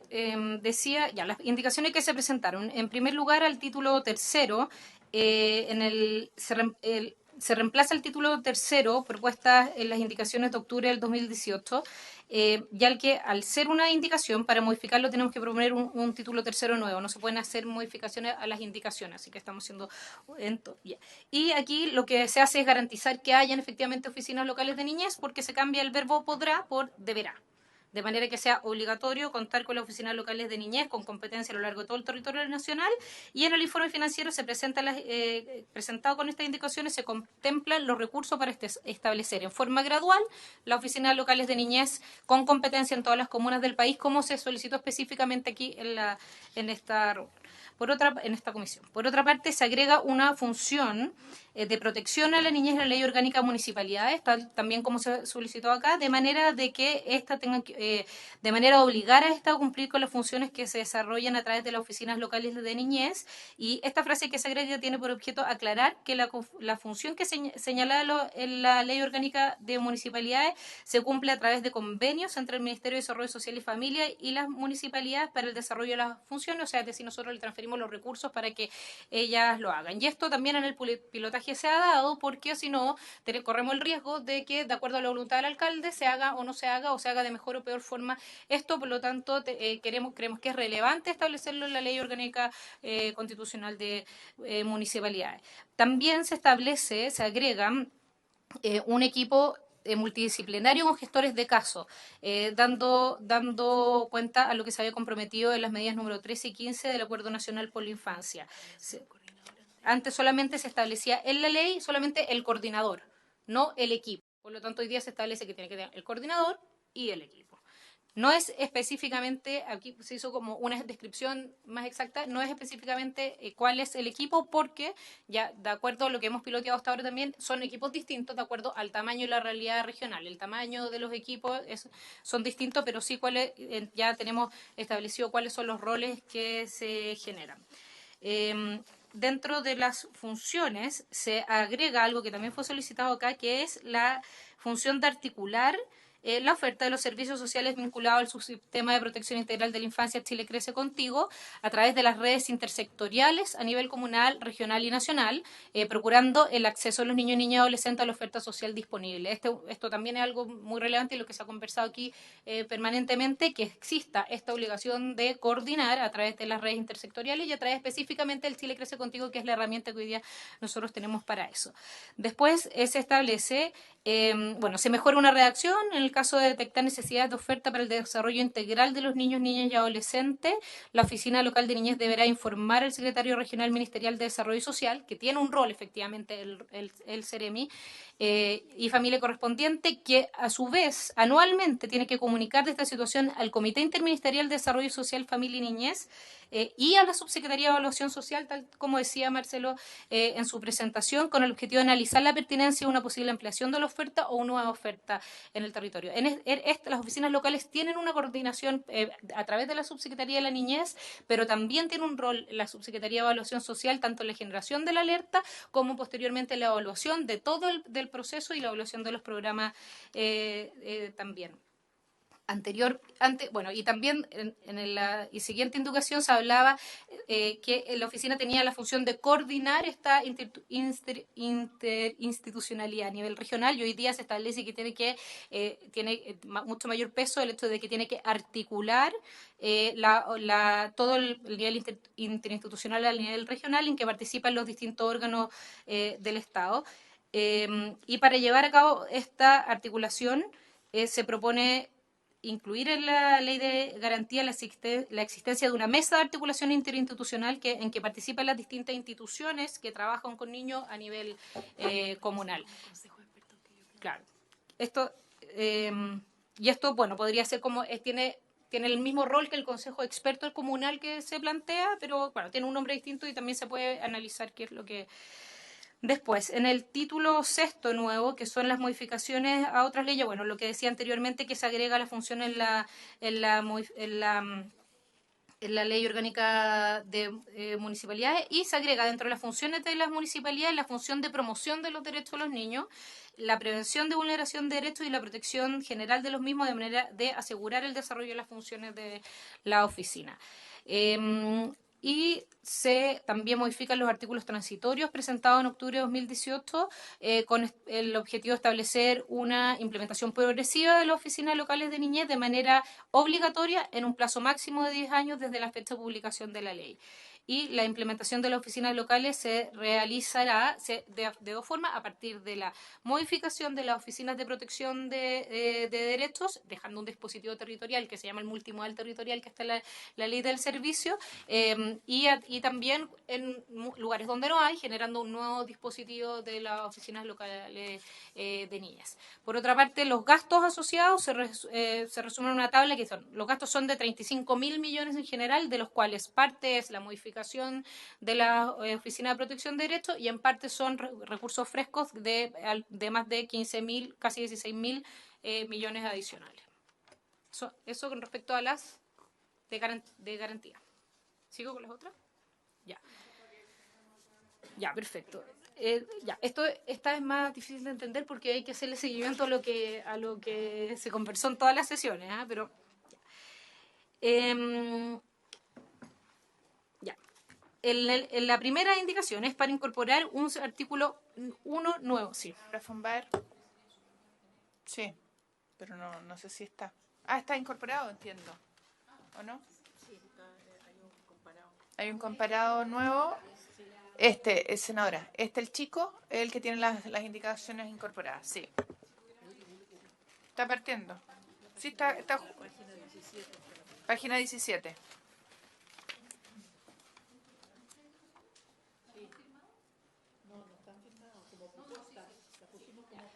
decía, ya, las indicaciones que se presentaron. En primer lugar, al título tercero, se reemplaza el título tercero, propuestas en las indicaciones de octubre del 2018, ya que al ser una indicación, para modificarlo tenemos que proponer un título tercero nuevo. No se pueden hacer modificaciones a las indicaciones, así que estamos haciendo yeah. Y aquí lo que se hace es garantizar que hayan efectivamente oficinas locales de niñez, porque se cambia el verbo podrá por deberá. De manera que sea obligatorio contar con las oficinas locales de niñez con competencia a lo largo de todo el territorio nacional, y en el informe financiero se presentado con estas indicaciones se contemplan los recursos para establecer en forma gradual las oficinas locales de niñez con competencia en todas las comunas del país, como se solicitó específicamente aquí en esta comisión. Por otra parte, se agrega una función de protección a la niñez en la Ley Orgánica de Municipalidades, también como se solicitó acá, de manera de que esta tenga de manera de obligar a esta a cumplir con las funciones que se desarrollan a través de las oficinas locales de niñez. Y esta frase que se agrega tiene por objeto aclarar que la función que señala en la Ley Orgánica de Municipalidades se cumple a través de convenios entre el Ministerio de Desarrollo Social y Familia y las municipalidades para el desarrollo de las funciones. O sea, que si nosotros le transferimos transferimos los recursos para que ellas lo hagan. Y esto también en el pilotaje se ha dado, porque si no, corremos el riesgo de que, de acuerdo a la voluntad del alcalde, se haga o se haga de mejor o peor forma esto. Por lo tanto, creemos que es relevante establecerlo en la Ley Orgánica Constitucional de Municipalidades. También se agrega un equipo multidisciplinario con gestores de caso, dando cuenta a lo que se había comprometido en las medidas número 13 y 15 del Acuerdo Nacional por la Infancia. Antes solamente se establecía en la ley solamente el coordinador, no el equipo. Por lo tanto, hoy día se establece que tiene que tener el coordinador y el equipo. No es específicamente, aquí se hizo como una descripción más exacta, no es específicamente cuál es el equipo, porque ya de acuerdo a lo que hemos piloteado hasta ahora también, son equipos distintos de acuerdo al tamaño y la realidad regional. El tamaño de los equipos son distintos, pero sí ya tenemos establecido cuáles son los roles que se generan. Dentro de las funciones se agrega algo que también fue solicitado acá, que es la función de articular la oferta de los servicios sociales vinculados al subsistema de protección integral de la infancia Chile Crece Contigo a través de las redes intersectoriales a nivel comunal, regional y nacional, procurando el acceso de los niños, niñas y adolescentes a la oferta social disponible. Esto también es algo muy relevante y lo que se ha conversado aquí permanentemente, que exista esta obligación de coordinar a través de las redes intersectoriales y a través específicamente del Chile Crece Contigo, que es la herramienta que hoy día nosotros tenemos para eso. Después se establece, se mejora una redacción en el caso de detectar necesidades de oferta para el desarrollo integral de los niños, niñas y adolescentes. La Oficina Local de Niñez deberá informar al Secretario Regional Ministerial de Desarrollo Social, que tiene un rol efectivamente el CEREMI, y familia correspondiente, que a su vez anualmente tiene que comunicar de esta situación al Comité Interministerial de Desarrollo Social, Familia y Niñez y a la Subsecretaría de Evaluación Social, tal como decía Marcelo en su presentación, con el objetivo de analizar la pertinencia de una posible ampliación de la oferta o una nueva oferta en el territorio. Las oficinas locales tienen una coordinación a través de la Subsecretaría de la Niñez, pero también tiene un rol la Subsecretaría de Evaluación Social, tanto en la generación de la alerta como posteriormente en la evaluación de todo del proceso y la evaluación de los programas también. Y también en la siguiente indicación se hablaba que la oficina tenía la función de coordinar esta interinstitucionalidad a nivel regional, y hoy día se establece que tiene mucho mayor peso el hecho de que tiene que articular todo el nivel interinstitucional a nivel regional, en que participan los distintos órganos del Estado. Y para llevar a cabo esta articulación se propone incluir en la ley de garantía la existencia de una mesa de articulación interinstitucional en que participan las distintas instituciones que trabajan con niños a nivel comunal. Claro. Esto podría ser como tiene el mismo rol que el Consejo Experto Comunal que se plantea, pero bueno, tiene un nombre distinto y también se puede analizar qué es lo que. Después, en el título sexto nuevo, que son las modificaciones a otras leyes, lo que decía anteriormente, que se agrega la función en la Ley Orgánica de Municipalidades, y se agrega dentro de las funciones de las municipalidades la función de promoción de los derechos de los niños, la prevención de vulneración de derechos y la protección general de los mismos, de manera de asegurar el desarrollo de las funciones de la oficina. Y se también modifican los artículos transitorios presentados en octubre de 2018 con el objetivo de establecer una implementación progresiva de las oficinas locales de niñez de manera obligatoria en un plazo máximo de 10 años desde la fecha de publicación de la ley. Y la implementación de las oficinas locales se realizará de dos formas: a partir de la modificación de las oficinas de protección de derechos, dejando un dispositivo territorial que se llama el multimodal territorial, que está en la ley del servicio, y también en lugares donde no hay, generando un nuevo dispositivo de las oficinas locales de niñas. Por otra parte, los gastos asociados se resumen en una tabla que los gastos son de 35.000 millones en general, de los cuales parte es la modificación de la Oficina de Protección de Derechos y en parte son recursos frescos de más de 15.000, casi 16.000 millones adicionales. Eso con respecto a las de garantía. ¿Sigo con las otras? Ya, perfecto. Esta es más difícil de entender porque hay que hacerle seguimiento a lo que se conversó en todas las sesiones, pero en la primera indicación es para incorporar un artículo 1 nuevo. Sí. Fonbaer. Sí, pero no sé si está. Ah, está incorporado, entiendo. ¿O no? Sí, hay un comparado nuevo. Senadora, el chico, el que tiene las indicaciones incorporadas, sí. Está partiendo. Sí, está. Página 17.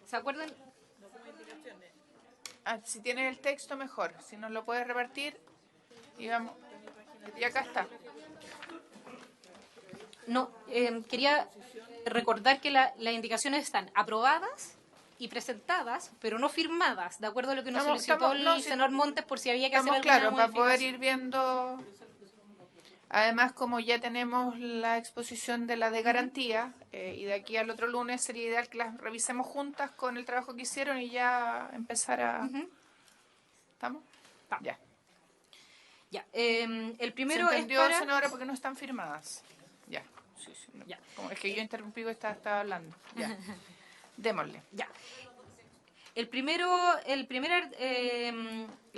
¿Se acuerdan? Si tienes el texto, mejor. Si nos lo puedes repartir, y vamos. Y acá está. No, quería recordar que las indicaciones están aprobadas y presentadas, pero no firmadas, de acuerdo a lo que nos solicitó el senador Montes, por si había que hacer alguna Claro, para modificación. poder ir viendo. Además, como ya tenemos la exposición de la de garantía, y de aquí al otro lunes sería ideal que las revisemos juntas con el trabajo que hicieron y ya empezar a... ¿Estamos? Ya. Ya. El primero ¿Se entendió, es para... senadora, porque no están firmadas? Ya. Sí, no. Ya. Como es que yo interrumpí y estaba hablando. Ya. Démosle. Ya. La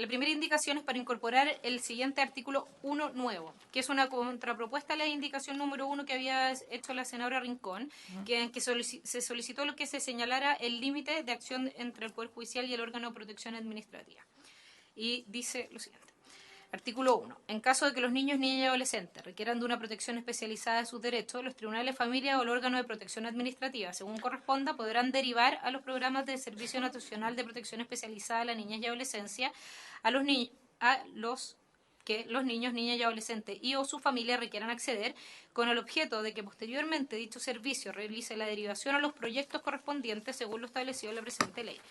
primera indicación es para incorporar el siguiente artículo 1 nuevo, que es una contrapropuesta a la indicación número 1 que había hecho la senadora Rincón, que se solicitó lo que se señalara el límite de acción entre el Poder Judicial y el órgano de protección administrativa. Y dice lo siguiente. Artículo 1. En caso de que los niños, niñas y adolescentes requieran de una protección especializada de sus derechos, los tribunales de familia o el órgano de protección administrativa, según corresponda, podrán derivar a los programas del Servicio Nacional de Protección Especializada a la Niñez y Adolescencia que los niños, niñas y adolescentes y o su familia requieran acceder, con el objeto de que posteriormente dicho servicio realice la derivación a los proyectos correspondientes según lo establecido en la presente ley.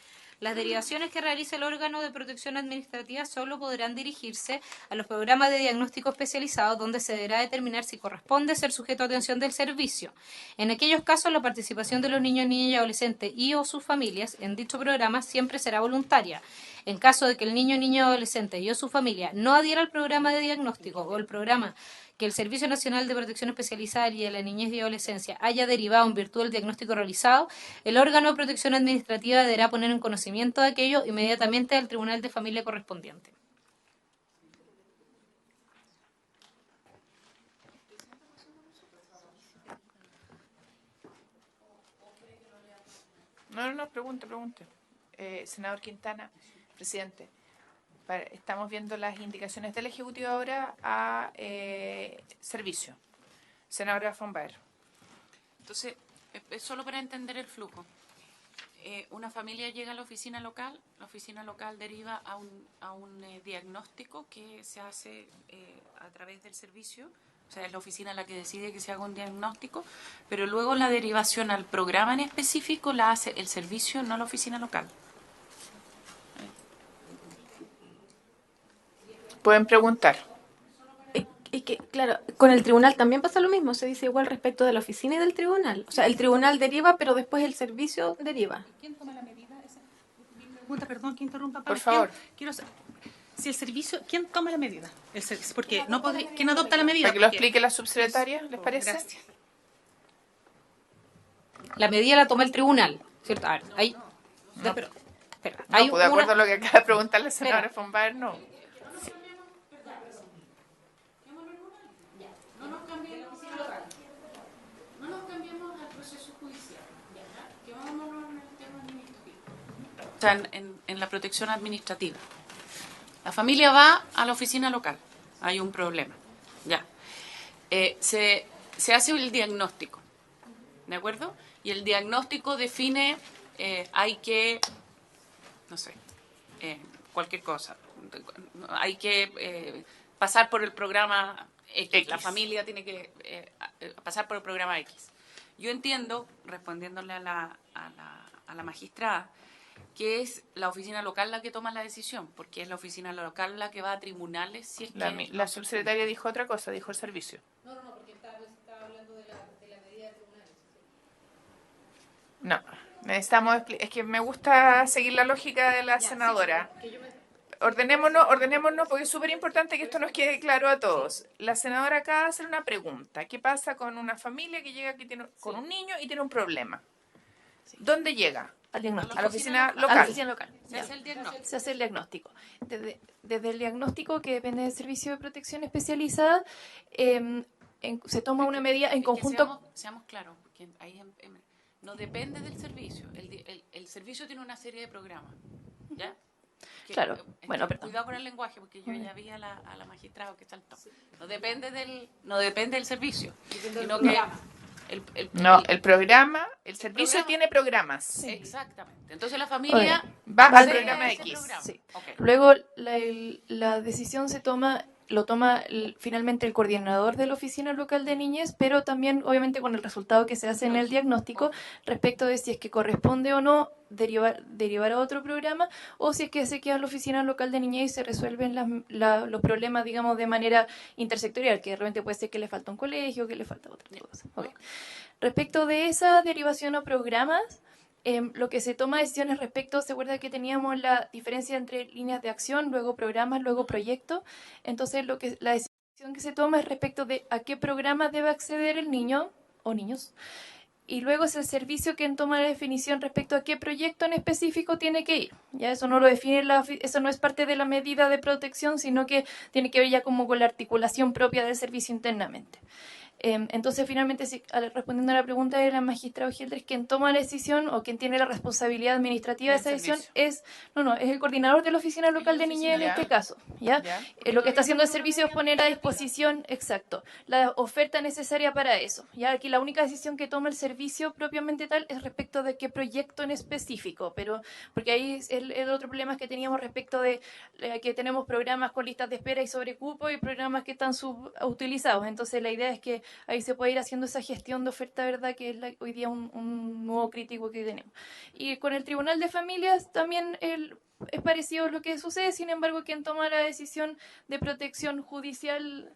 Las derivaciones que realice el órgano de protección administrativa solo podrán dirigirse a los programas de diagnóstico especializados, donde se deberá determinar si corresponde ser sujeto a atención del servicio. En aquellos casos, la participación de los niños, niñas y adolescentes y o sus familias en dicho programa siempre será voluntaria. En caso de que el niño, niña o adolescente y o su familia no adhiera al programa de diagnóstico o el programa que el Servicio Nacional de Protección Especializada y de la Niñez y Adolescencia haya derivado en virtud del diagnóstico realizado, el órgano de protección administrativa deberá poner en conocimiento de aquello inmediatamente al Tribunal de Familia correspondiente. No, pregunte. Senador Quintana, presidente. Estamos viendo las indicaciones del Ejecutivo ahora a servicio. Senadora Fonbaer. Entonces, es solo para entender el flujo. Una familia llega a la oficina local deriva a un diagnóstico que se hace a través del servicio, o sea, es la oficina la que decide que se haga un diagnóstico, pero luego la derivación al programa en específico la hace el servicio, no la oficina local. Pueden preguntar. Y que, claro, con el tribunal también pasa lo mismo, se dice igual respecto de la oficina y del tribunal. O sea, el tribunal deriva, pero después el servicio deriva. ¿Quién toma la medida? Pregunta, perdón que interrumpa. Por favor. Quiero saber, si el servicio, ¿quién toma la medida? El servicio, porque no podría, ¿quién adopta la medida? Para que lo explique la subsecretaria, ¿les parece? Gracias. La medida la toma el tribunal, ¿cierto? A ver, ahí... espera. De acuerdo a lo que acaba de preguntarle la senadora Fonbaer, no. O sea, en la protección administrativa. La familia va a la oficina local. Hay un problema. Ya. Se hace el diagnóstico. ¿De acuerdo? Y el diagnóstico define, hay que, no sé, cualquier cosa. Hay que pasar por el programa X. La familia tiene que pasar por el programa X. Yo entiendo, respondiéndole a la magistrada, que es la oficina local la que toma la decisión, porque es la oficina local la que va a tribunales. Si es La subsecretaria dijo otra cosa, dijo el servicio. No, porque estaba hablando de la medida de tribunales. No, necesitamos... Es que me gusta seguir la lógica de la senadora. ordenémonos porque es súper importante que esto nos quede claro a todos. La senadora acaba de hacer una pregunta. ¿Qué pasa con una familia que llega aquí con un niño y tiene un problema? ¿Dónde llega? Al diagnóstico. A la oficina A la local. oficina local. Se hace el diagnóstico. Se hace el diagnóstico. Desde el diagnóstico, que depende del Servicio de Protección Especializada, se toma una medida en Es que conjunto. seamos claros, porque ahí no depende del servicio. El servicio tiene una serie de programas. ¿Ya? Claro, bueno, perdón. Cuidado con el lenguaje, porque yo ya vi a la magistrada que saltó. No depende del servicio, sino que el programa, el servicio tiene programas. Sí. Exactamente. Entonces la familia va al a programa ese X. programa. Sí. Okay. Luego la decisión lo toma finalmente el coordinador de la oficina local de niñez, pero también obviamente con el resultado que se hace en el diagnóstico respecto de si es que corresponde o no derivar a otro programa, o si es que se queda en la oficina local de niñez y se resuelven los problemas, digamos, de manera intersectorial, que de repente puede ser que le falta un colegio, que le falta otra cosa. Okay. Respecto de esa derivación a programas, lo que se toma decisiones respecto, se acuerda que teníamos la diferencia entre líneas de acción, luego programas, luego proyectos. Entonces, la decisión que se toma es respecto de a qué programa debe acceder el niño o niños. Y luego es el servicio quien toma la definición respecto a qué proyecto en específico tiene que ir. Ya eso no lo define eso no es parte de la medida de protección, sino que tiene que ver ya como con la articulación propia del servicio internamente. Entonces, finalmente, respondiendo a la pregunta de la magistrada Gildres, quien toma la decisión o quien tiene la responsabilidad administrativa de esa decisión es el coordinador de la oficina local de niñez en este caso. ¿Ya? Lo que está haciendo el servicio es poner a disposición, exacto, la oferta necesaria para eso. ¿Ya? Aquí la única decisión que toma el servicio propiamente tal es respecto de qué proyecto en específico, pero porque ahí el otro problema es que teníamos respecto de que tenemos programas con listas de espera y sobrecupo y programas que están subutilizados. Entonces, la idea es que ahí se puede ir haciendo esa gestión de oferta, ¿verdad? Que es hoy día un nuevo crítico que tenemos. Y con el Tribunal de Familias también es parecido lo que sucede, sin embargo, quien toma la decisión de protección judicial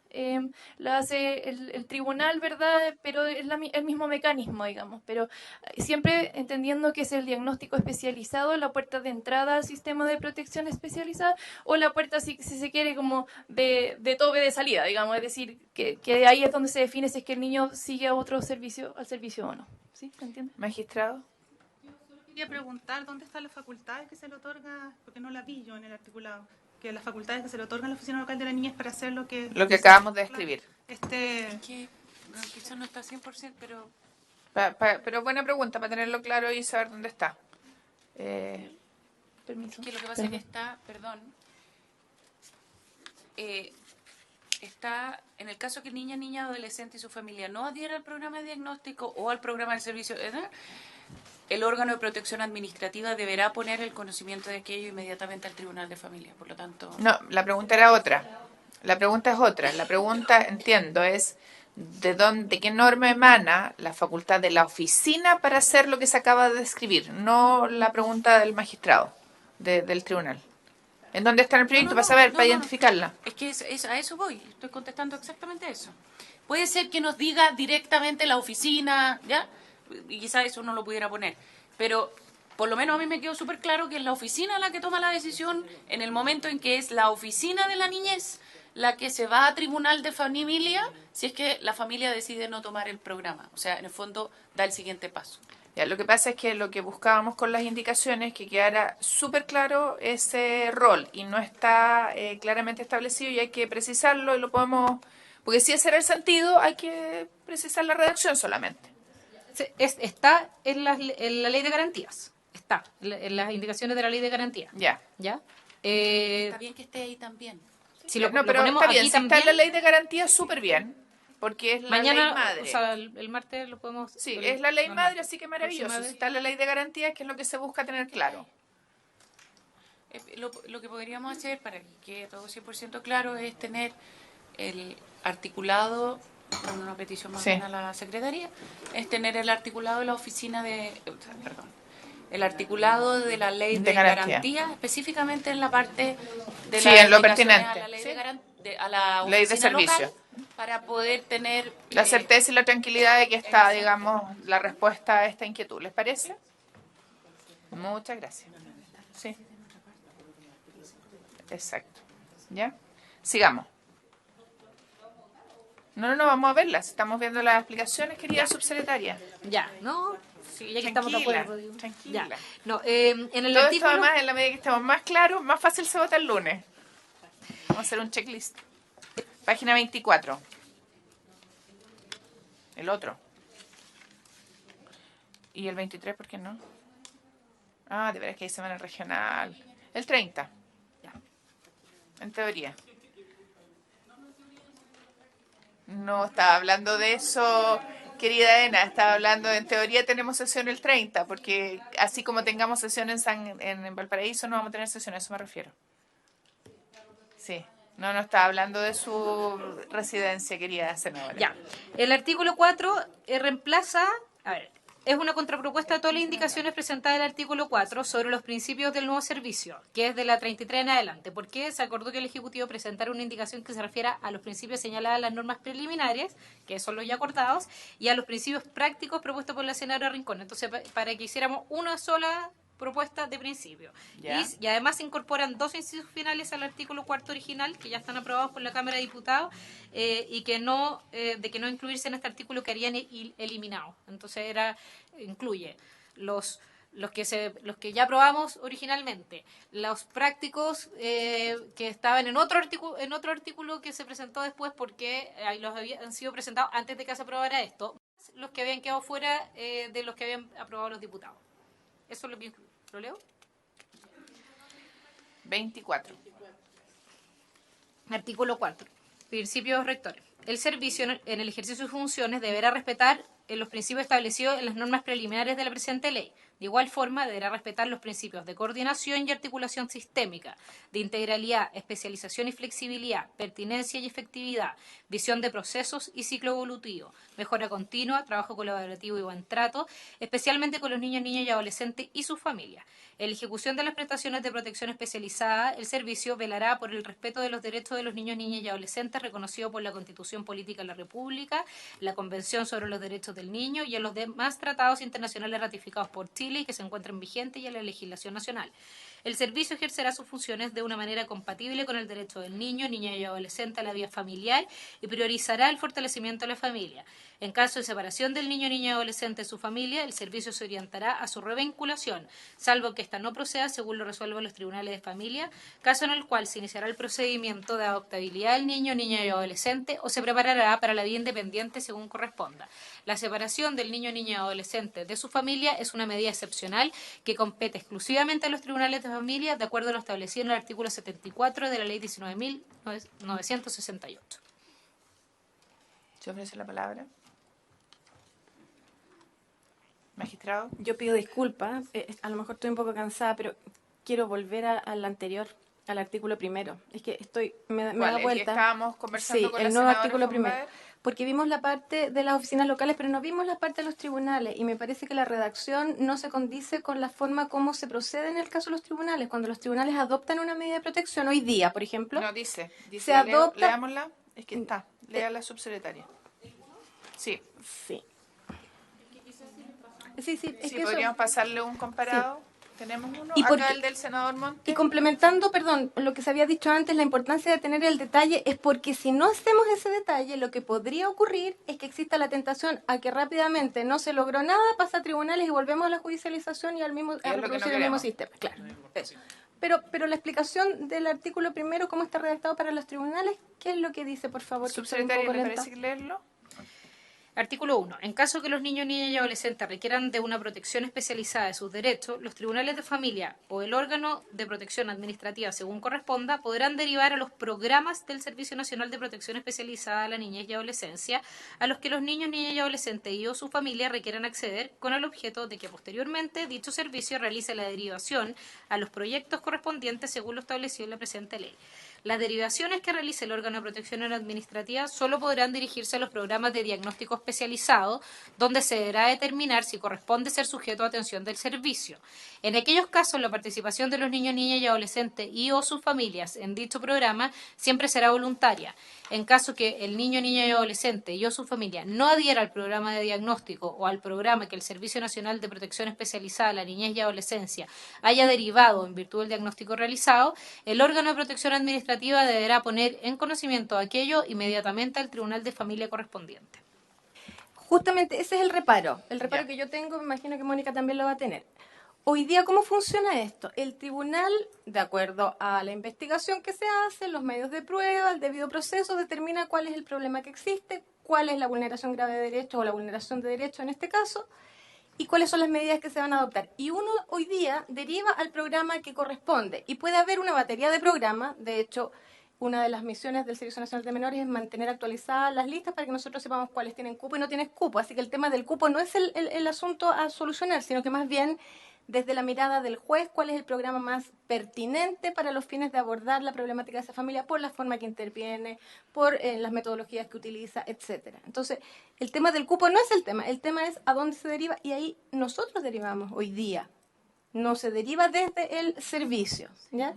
la hace el tribunal, ¿verdad? Pero es el mismo mecanismo, digamos, pero siempre entendiendo que es el diagnóstico especializado, la puerta de entrada al sistema de protección especializada, o la puerta, si se quiere, como de tope de salida, digamos, es decir, que ahí es donde se define si es que el niño sigue a otro servicio, al servicio o no. ¿Sí? ¿Se entiende? Magistrado. Quería preguntar dónde están las facultades que se le otorga, porque no la vi yo en el articulado, que las facultades que se le otorgan a la Oficina Local de la Niñez para hacer lo que acabamos de describir. Es que quizás no está 100%, pero... Pero buena pregunta, para tenerlo claro y saber dónde está. Permiso. Es que lo que pasa es que está, está en el caso que niña, adolescente y su familia no adhiera al programa de diagnóstico o al programa del servicio, el órgano de protección administrativa deberá poner el conocimiento de aquello inmediatamente al Tribunal de Familia. Por lo tanto... No, la pregunta era otra. La pregunta es otra. La pregunta, entiendo, es ¿de qué norma emana la facultad de la oficina para hacer lo que se acaba de describir? No la pregunta del magistrado, del tribunal. ¿En dónde está el proyecto? Para saber, para identificarla. Es que a eso voy. Estoy contestando exactamente eso. Puede ser que nos diga directamente la oficina, ¿ya? Y quizás eso no lo pudiera poner. Pero por lo menos a mí me quedó súper claro que es la oficina la que toma la decisión en el momento en que es la oficina de la niñez la que se va a tribunal de familia si es que la familia decide no tomar el programa. O sea, en el fondo da el siguiente paso. Ya, lo que pasa es que lo que buscábamos con las indicaciones que quedara súper claro ese rol y no está claramente establecido y hay que precisarlo y lo podemos... Porque si ese era el sentido, hay que precisar la redacción solamente. Está en la ley de garantías. Está en las indicaciones de la ley de garantías. Ya. Está bien que esté ahí también. Si pero ponemos está bien, aquí si también, está en la ley de garantías, súper bien, porque es la mañana, ley madre. o sea, el martes lo podemos... Sí, es la ley madre, así que maravilloso. Si está en la ley de garantías, que es lo que se busca tener claro. Lo que podríamos hacer, para que quede todo 100% claro, es tener el articulado, con una petición más bien a la Secretaría, es tener el articulado de la oficina el articulado de la ley de garantía, específicamente en la parte de en lo pertinente. a la ley a la ley de servicio. Local, para poder tener la certeza y la tranquilidad de que está, digamos, la respuesta a esta inquietud. ¿Les parece? Muchas gracias. Sí. Exacto. ¿Ya? Sigamos. No, vamos a verlas. Estamos viendo las explicaciones, querida subsecretaria. Ya, ¿no? Sí, ya que estamos de Tranquila, acuerdo. Digo. tranquila. Ya. No, en el Todo artículo... esto además, en la medida que estemos más claros, más fácil se vota el lunes. Vamos a hacer un checklist. Página 24. El otro. ¿Y el 23 por qué no? Ah, de veras que hay semana regional. El 30. Ya. En teoría. No estaba hablando de eso, querida Ena. Estaba hablando, en teoría tenemos sesión el 30, porque así como tengamos sesión en Valparaíso, no vamos a tener sesión, a eso me refiero. Sí. No estaba hablando de su residencia, querida senadora. Ya. El artículo 4 reemplaza... A ver, es una contrapropuesta a todas las indicaciones presentadas en el artículo 4 sobre los principios del nuevo servicio, que es de la 33 en adelante. ¿Por qué? Se acordó que el Ejecutivo presentara una indicación que se refiera a los principios señalados en las normas preliminares, que son los ya acordados, y a los principios prácticos propuestos por la senadora Rincón. Entonces, para que hiciéramos una sola propuesta de principio. Y además se incorporan 2 incisos finales al artículo 4 original, que ya están aprobados por la Cámara de Diputados, y que de que no incluirse en este artículo quedarían eliminados. Entonces incluye los que ya aprobamos originalmente, los prácticos que estaban en otro artículo que se presentó después porque han sido presentados antes de que se aprobara esto, los que habían quedado fuera de los que habían aprobado los diputados. Eso es lo que incluye. ¿Lo leo? 24. Artículo 4. Principios rectores. El servicio en el ejercicio de sus funciones deberá respetar los principios establecidos en las normas preliminares de la presente ley. De igual forma, deberá respetar los principios de coordinación y articulación sistémica, de integralidad, especialización y flexibilidad, pertinencia y efectividad, visión de procesos y ciclo evolutivo, mejora continua, trabajo colaborativo y buen trato, especialmente con los niños, niñas y adolescentes y sus familias. En la ejecución de las prestaciones de protección especializada, el servicio velará por el respeto de los derechos de los niños, niñas y adolescentes reconocidos por la Constitución Política de la República, la Convención sobre los Derechos del Niño y en los demás tratados internacionales ratificados por Chile y que se encuentran vigentes y en la legislación nacional. El servicio ejercerá sus funciones de una manera compatible con el derecho del niño, niña y adolescente a la vida familiar y priorizará el fortalecimiento de la familia. En caso de separación del niño, niña y adolescente de su familia, el servicio se orientará a su revinculación, salvo que ésta no proceda según lo resuelvan los tribunales de familia, caso en el cual se iniciará el procedimiento de adoptabilidad del niño, niña y adolescente o se preparará para la vida independiente según corresponda. La separación del niño, niña y adolescente de su familia es una medida excepcional que compete exclusivamente a los tribunales de familia de acuerdo a lo establecido en el artículo 74 de la Ley 19.968. ¿Se ofrece la palabra? Magistrado. Yo pido disculpas, a lo mejor estoy un poco cansada, pero quiero volver al anterior, al artículo primero. Es que me da vuelta. El que estábamos conversando con la el nuevo senadora artículo Fonbaer. primero. Porque vimos la parte de las oficinas locales, pero no vimos la parte de los tribunales. Y me parece que la redacción no se condice con la forma como se procede en el caso de los tribunales. Cuando los tribunales adoptan una medida de protección, hoy día, por ejemplo, No, dice se adopta... leámosla. Es que está. Lea la subsecretaria. Sí. Sí. Sí, es Sí, que podríamos pasarle un comparado. Tenemos uno, ¿Y por acá qué? el del senador Monte. Y complementando, perdón, lo que se había dicho antes, la importancia de tener el detalle es porque si no hacemos ese detalle, lo que podría ocurrir es que exista la tentación a que rápidamente no se logró nada, pasa a tribunales y volvemos a la judicialización y a reproducir el mismo sistema. Claro. Pero la explicación del artículo primero, cómo está redactado para los tribunales, ¿qué es lo que dice, por favor? Que estoy un Subsecretaria, poco ¿le lenta. parece que leerlo? Artículo 1. En caso que los niños, niñas y adolescentes requieran de una protección especializada de sus derechos, los tribunales de familia o el órgano de protección administrativa, según corresponda, podrán derivar a los programas del Servicio Nacional de Protección Especializada a la Niñez y Adolescencia, a los que los niños, niñas y adolescentes y o su familia requieran acceder, con el objeto de que posteriormente dicho servicio realice la derivación a los proyectos correspondientes según lo establecido en la presente ley. Las derivaciones que realice el órgano de protección administrativa solo podrán dirigirse a los programas de diagnóstico especializado, donde se deberá determinar si corresponde ser sujeto a atención del servicio. En aquellos casos, la participación de los niños, niñas y adolescentes y o sus familias en dicho programa siempre será voluntaria. En caso que el niño, niña y adolescente y o su familia no adhiera al programa de diagnóstico o al programa que el Servicio Nacional de Protección Especializada a la Niñez y Adolescencia haya derivado en virtud del diagnóstico realizado, el órgano de protección administrativa deberá poner en conocimiento aquello inmediatamente al Tribunal de Familia correspondiente. Justamente ese es el reparo que yo tengo, me imagino que Mónica también lo va a tener. Hoy día, ¿cómo funciona esto? El tribunal, de acuerdo a la investigación que se hace, los medios de prueba, el debido proceso, determina cuál es el problema que existe, cuál es la vulneración grave de derechos o la vulneración de derechos en este caso, y cuáles son las medidas que se van a adoptar. Y uno hoy día deriva al programa que corresponde. Y puede haber una batería de programas. De hecho, una de las misiones del Servicio Nacional de Menores es mantener actualizadas las listas para que nosotros sepamos cuáles tienen cupo y no tienen cupo. Así que el tema del cupo no es el asunto a solucionar, sino que más bien desde la mirada del juez, cuál es el programa más pertinente para los fines de abordar la problemática de esa familia por la forma que interviene, por las metodologías que utiliza, etcétera. Entonces, el tema del cupo no es el tema es a dónde se deriva, y ahí nosotros derivamos hoy día. No se deriva desde el servicio, ¿ya?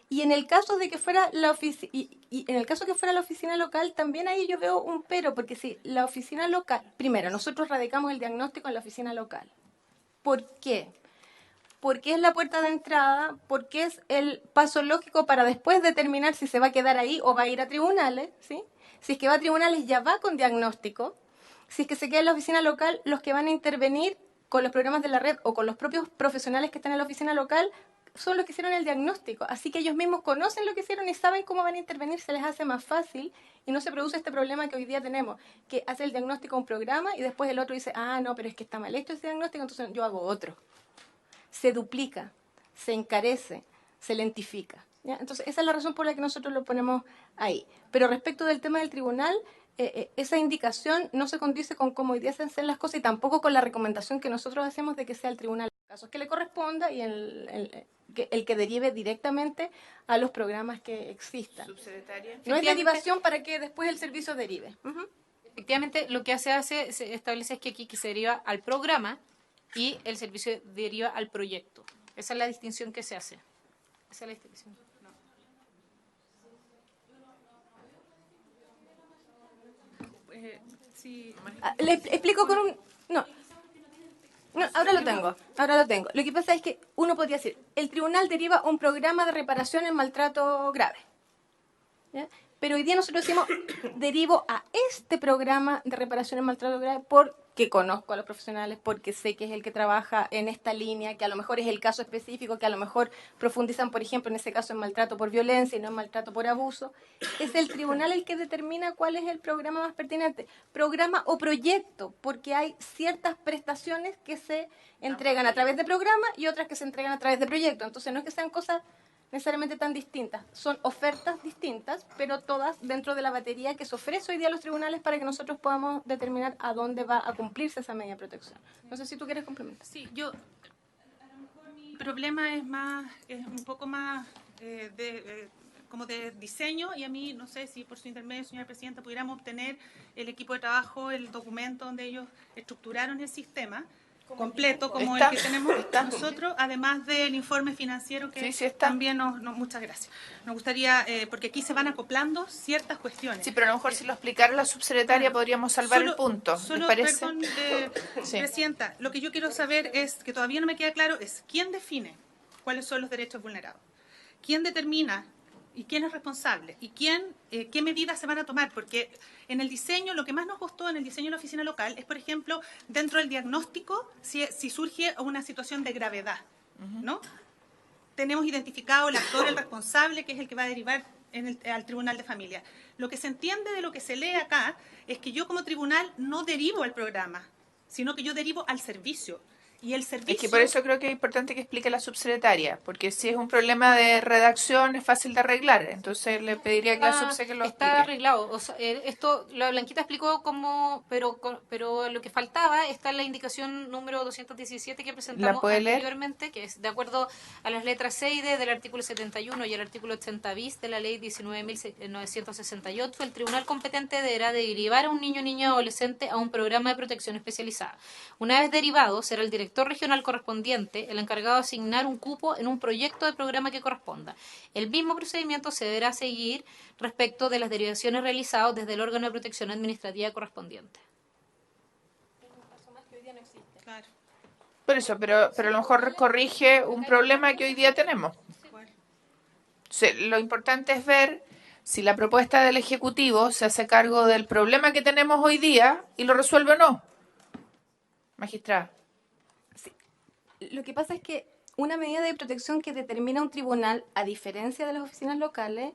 Y en el caso de que fuera la oficina, y en el caso que fuera la oficina local, también ahí yo veo un pero, porque si la oficina local, primero, nosotros radicamos el diagnóstico en la oficina local. ¿Por qué? Porque es la puerta de entrada, porque es el paso lógico para después determinar si se va a quedar ahí o va a ir a tribunales, ¿sí? Si es que va a tribunales ya va con diagnóstico. Si es que se queda en la oficina local, los que van a intervenir con los programas de la red o con los propios profesionales que están en la oficina local son los que hicieron el diagnóstico. Así que ellos mismos conocen lo que hicieron y saben cómo van a intervenir, se les hace más fácil y no se produce este problema que hoy día tenemos, que hace el diagnóstico un programa y después el otro dice, no, pero es que está mal hecho ese diagnóstico, entonces yo hago otro. Se duplica, se encarece, se lentifica, ¿ya? Entonces, esa es la razón por la que nosotros lo ponemos ahí. Pero respecto del tema del tribunal, esa indicación no se condice con cómo hoy día se hacen las cosas y tampoco con la recomendación que nosotros hacemos de que sea el tribunal los casos que le corresponda y el que derive directamente a los programas que existan. Subsecretaria. No es derivación para que después el servicio derive. Efectivamente, lo que se establece es que aquí se deriva al programa y el servicio deriva al proyecto. Esa es la distinción que se hace. Esa es la distinción. No. Le explico con un... No, ahora lo tengo. Lo que pasa es que uno podría decir, el tribunal deriva un programa de reparación en maltrato grave, ¿ya? Pero hoy día nosotros decimos, derivo a este programa de reparación en maltrato grave porque conozco a los profesionales, porque sé que es el que trabaja en esta línea, que a lo mejor es el caso específico, que a lo mejor profundizan, por ejemplo, en ese caso en maltrato por violencia y no en maltrato por abuso. Es el tribunal el que determina cuál es el programa más pertinente, programa o proyecto, porque hay ciertas prestaciones que se entregan a través de programa y otras que se entregan a través de proyecto. Entonces no es que sean cosas necesariamente tan distintas, son ofertas distintas, pero todas dentro de la batería que se ofrece hoy día a los tribunales para que nosotros podamos determinar a dónde va a cumplirse esa medida de protección. No sé si tú quieres complementar. Sí, a lo mejor mi problema es un poco más como de diseño, y a mí, no sé si por su intermedio, señora presidenta, pudiéramos obtener el equipo de trabajo, el documento donde ellos estructuraron el sistema completo, como el que tenemos nosotros, además del informe financiero que también muchas gracias. Nos gustaría, porque aquí se van acoplando ciertas cuestiones. Sí, pero a lo mejor si lo explicara la subsecretaria podríamos salvar el punto. ¿Les parece? Perdón, presidenta, lo que yo quiero saber es, que todavía no me queda claro, es quién define cuáles son los derechos vulnerados, quién determina y quién es responsable y qué medidas se van a tomar, porque en el diseño, lo que más nos costó en el diseño de la oficina local es, por ejemplo, dentro del diagnóstico, si surge una situación de gravedad, ¿no? Tenemos identificado el actor, el responsable, que es el que va a derivar al tribunal de familia. Lo que se entiende de lo que se lee acá es que yo como tribunal no derivo al programa, sino que yo derivo al servicio. Y el servicio... Es que por eso creo que es importante que explique la subsecretaria, porque si es un problema de redacción es fácil de arreglar, entonces le pediría que la subse que lo Está explique. arreglado. O sea, esto, la Blanquita explicó cómo, pero lo que faltaba está en la indicación número 217 que presentamos ¿La puede leer? anteriormente, que es de acuerdo a las letras C y D del artículo 71 y el artículo 80 bis de la ley 19.968, el tribunal competente deberá derivar a un niño, niña o adolescente a un programa de protección especializada. Una vez derivado, será el director regional correspondiente el encargado de asignar un cupo en un proyecto de programa que corresponda. El mismo procedimiento se deberá seguir respecto de las derivaciones realizadas desde el órgano de protección administrativa correspondiente. Claro. Por eso, pero a lo mejor corrige un problema que hoy día tenemos. Lo importante es ver si la propuesta del Ejecutivo se hace cargo del problema que tenemos hoy día y lo resuelve o no. Magistrada. Lo que pasa es que una medida de protección que determina un tribunal, a diferencia de las oficinas locales,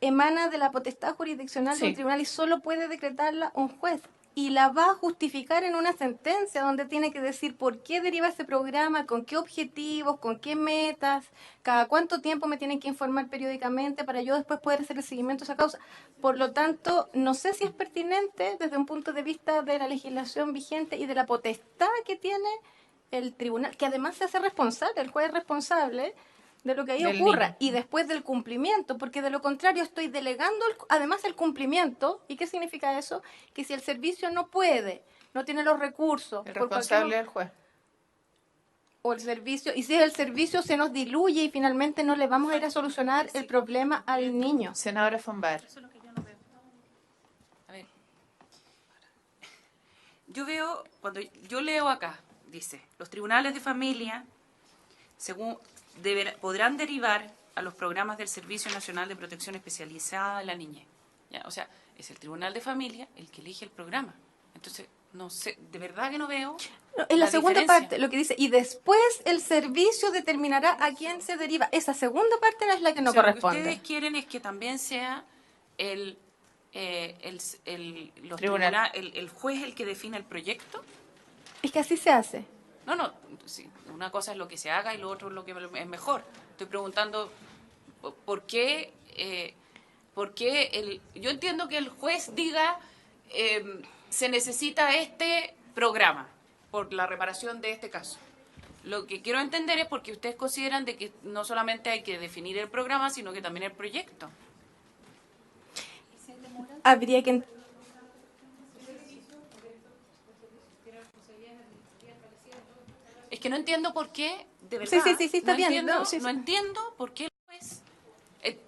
emana de la potestad jurisdiccional de un tribunal y solo puede decretarla un juez. Y la va a justificar en una sentencia donde tiene que decir por qué deriva ese programa, con qué objetivos, con qué metas, cada cuánto tiempo me tienen que informar periódicamente para yo después poder hacer el seguimiento de esa causa. Por lo tanto, no sé si es pertinente desde un punto de vista de la legislación vigente y de la potestad que tiene el tribunal, que además se hace responsable, el juez es responsable de lo que ahí Del ocurra niño. y después del cumplimiento, porque de lo contrario estoy delegando además el cumplimiento. ¿Y qué significa eso? Que si el servicio no puede, no tiene los recursos, El por responsable cualquier- del juez. o el servicio, y si el servicio se nos diluye y finalmente no le vamos a ir a solucionar el problema al niño. Senadora von Baer. A ver. Yo veo, cuando yo leo acá, dice, los tribunales de familia podrán derivar a los programas del Servicio Nacional de Protección Especializada de la Niñez. ¿Ya? O sea, es el tribunal de familia el que elige el programa. Entonces, no sé, de verdad que no veo. No, en la segunda diferencia. parte, lo que dice, y después el servicio determinará a quién se deriva. Esa segunda parte es la que no O sea, corresponde. Lo que ustedes quieren es que también sea el juez el que define el proyecto. Es que así se hace. No, sí, una cosa es lo que se haga y lo otro es lo que es mejor. Estoy preguntando por qué, yo entiendo que el juez diga se necesita este programa por la reparación de este caso. Lo que quiero entender es porque ustedes consideran de que no solamente hay que definir el programa, sino que también el proyecto. Habría que... Es que no entiendo por qué, de verdad. Sí, está no bien. Entiendo, No, sí. no entiendo por qué el juez...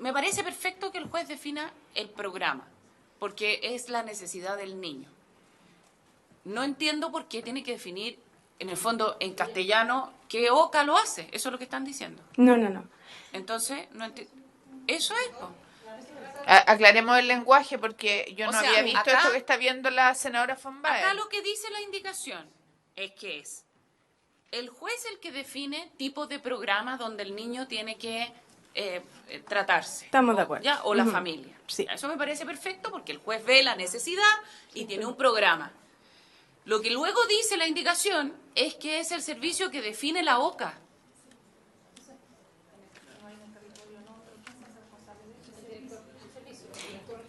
me parece perfecto que el juez defina el programa, porque es la necesidad del niño. No entiendo por qué tiene que definir, en el fondo, en castellano, qué OCA lo hace. Eso es lo que están diciendo. No. Entonces, no entiendo. Eso es, po. Aclaremos el lenguaje porque yo O no sea, había visto acá- esto que está viendo la senadora von Baer. Acá lo que dice la indicación es que es el juez el que define tipo de programa donde el niño tiene que tratarse. Estamos de acuerdo. ¿Ya? O la Ujú. familia. Sí. Eso me parece perfecto porque el juez ve la necesidad y tiene un programa. Lo que luego dice la indicación es que es el servicio que define la OCA.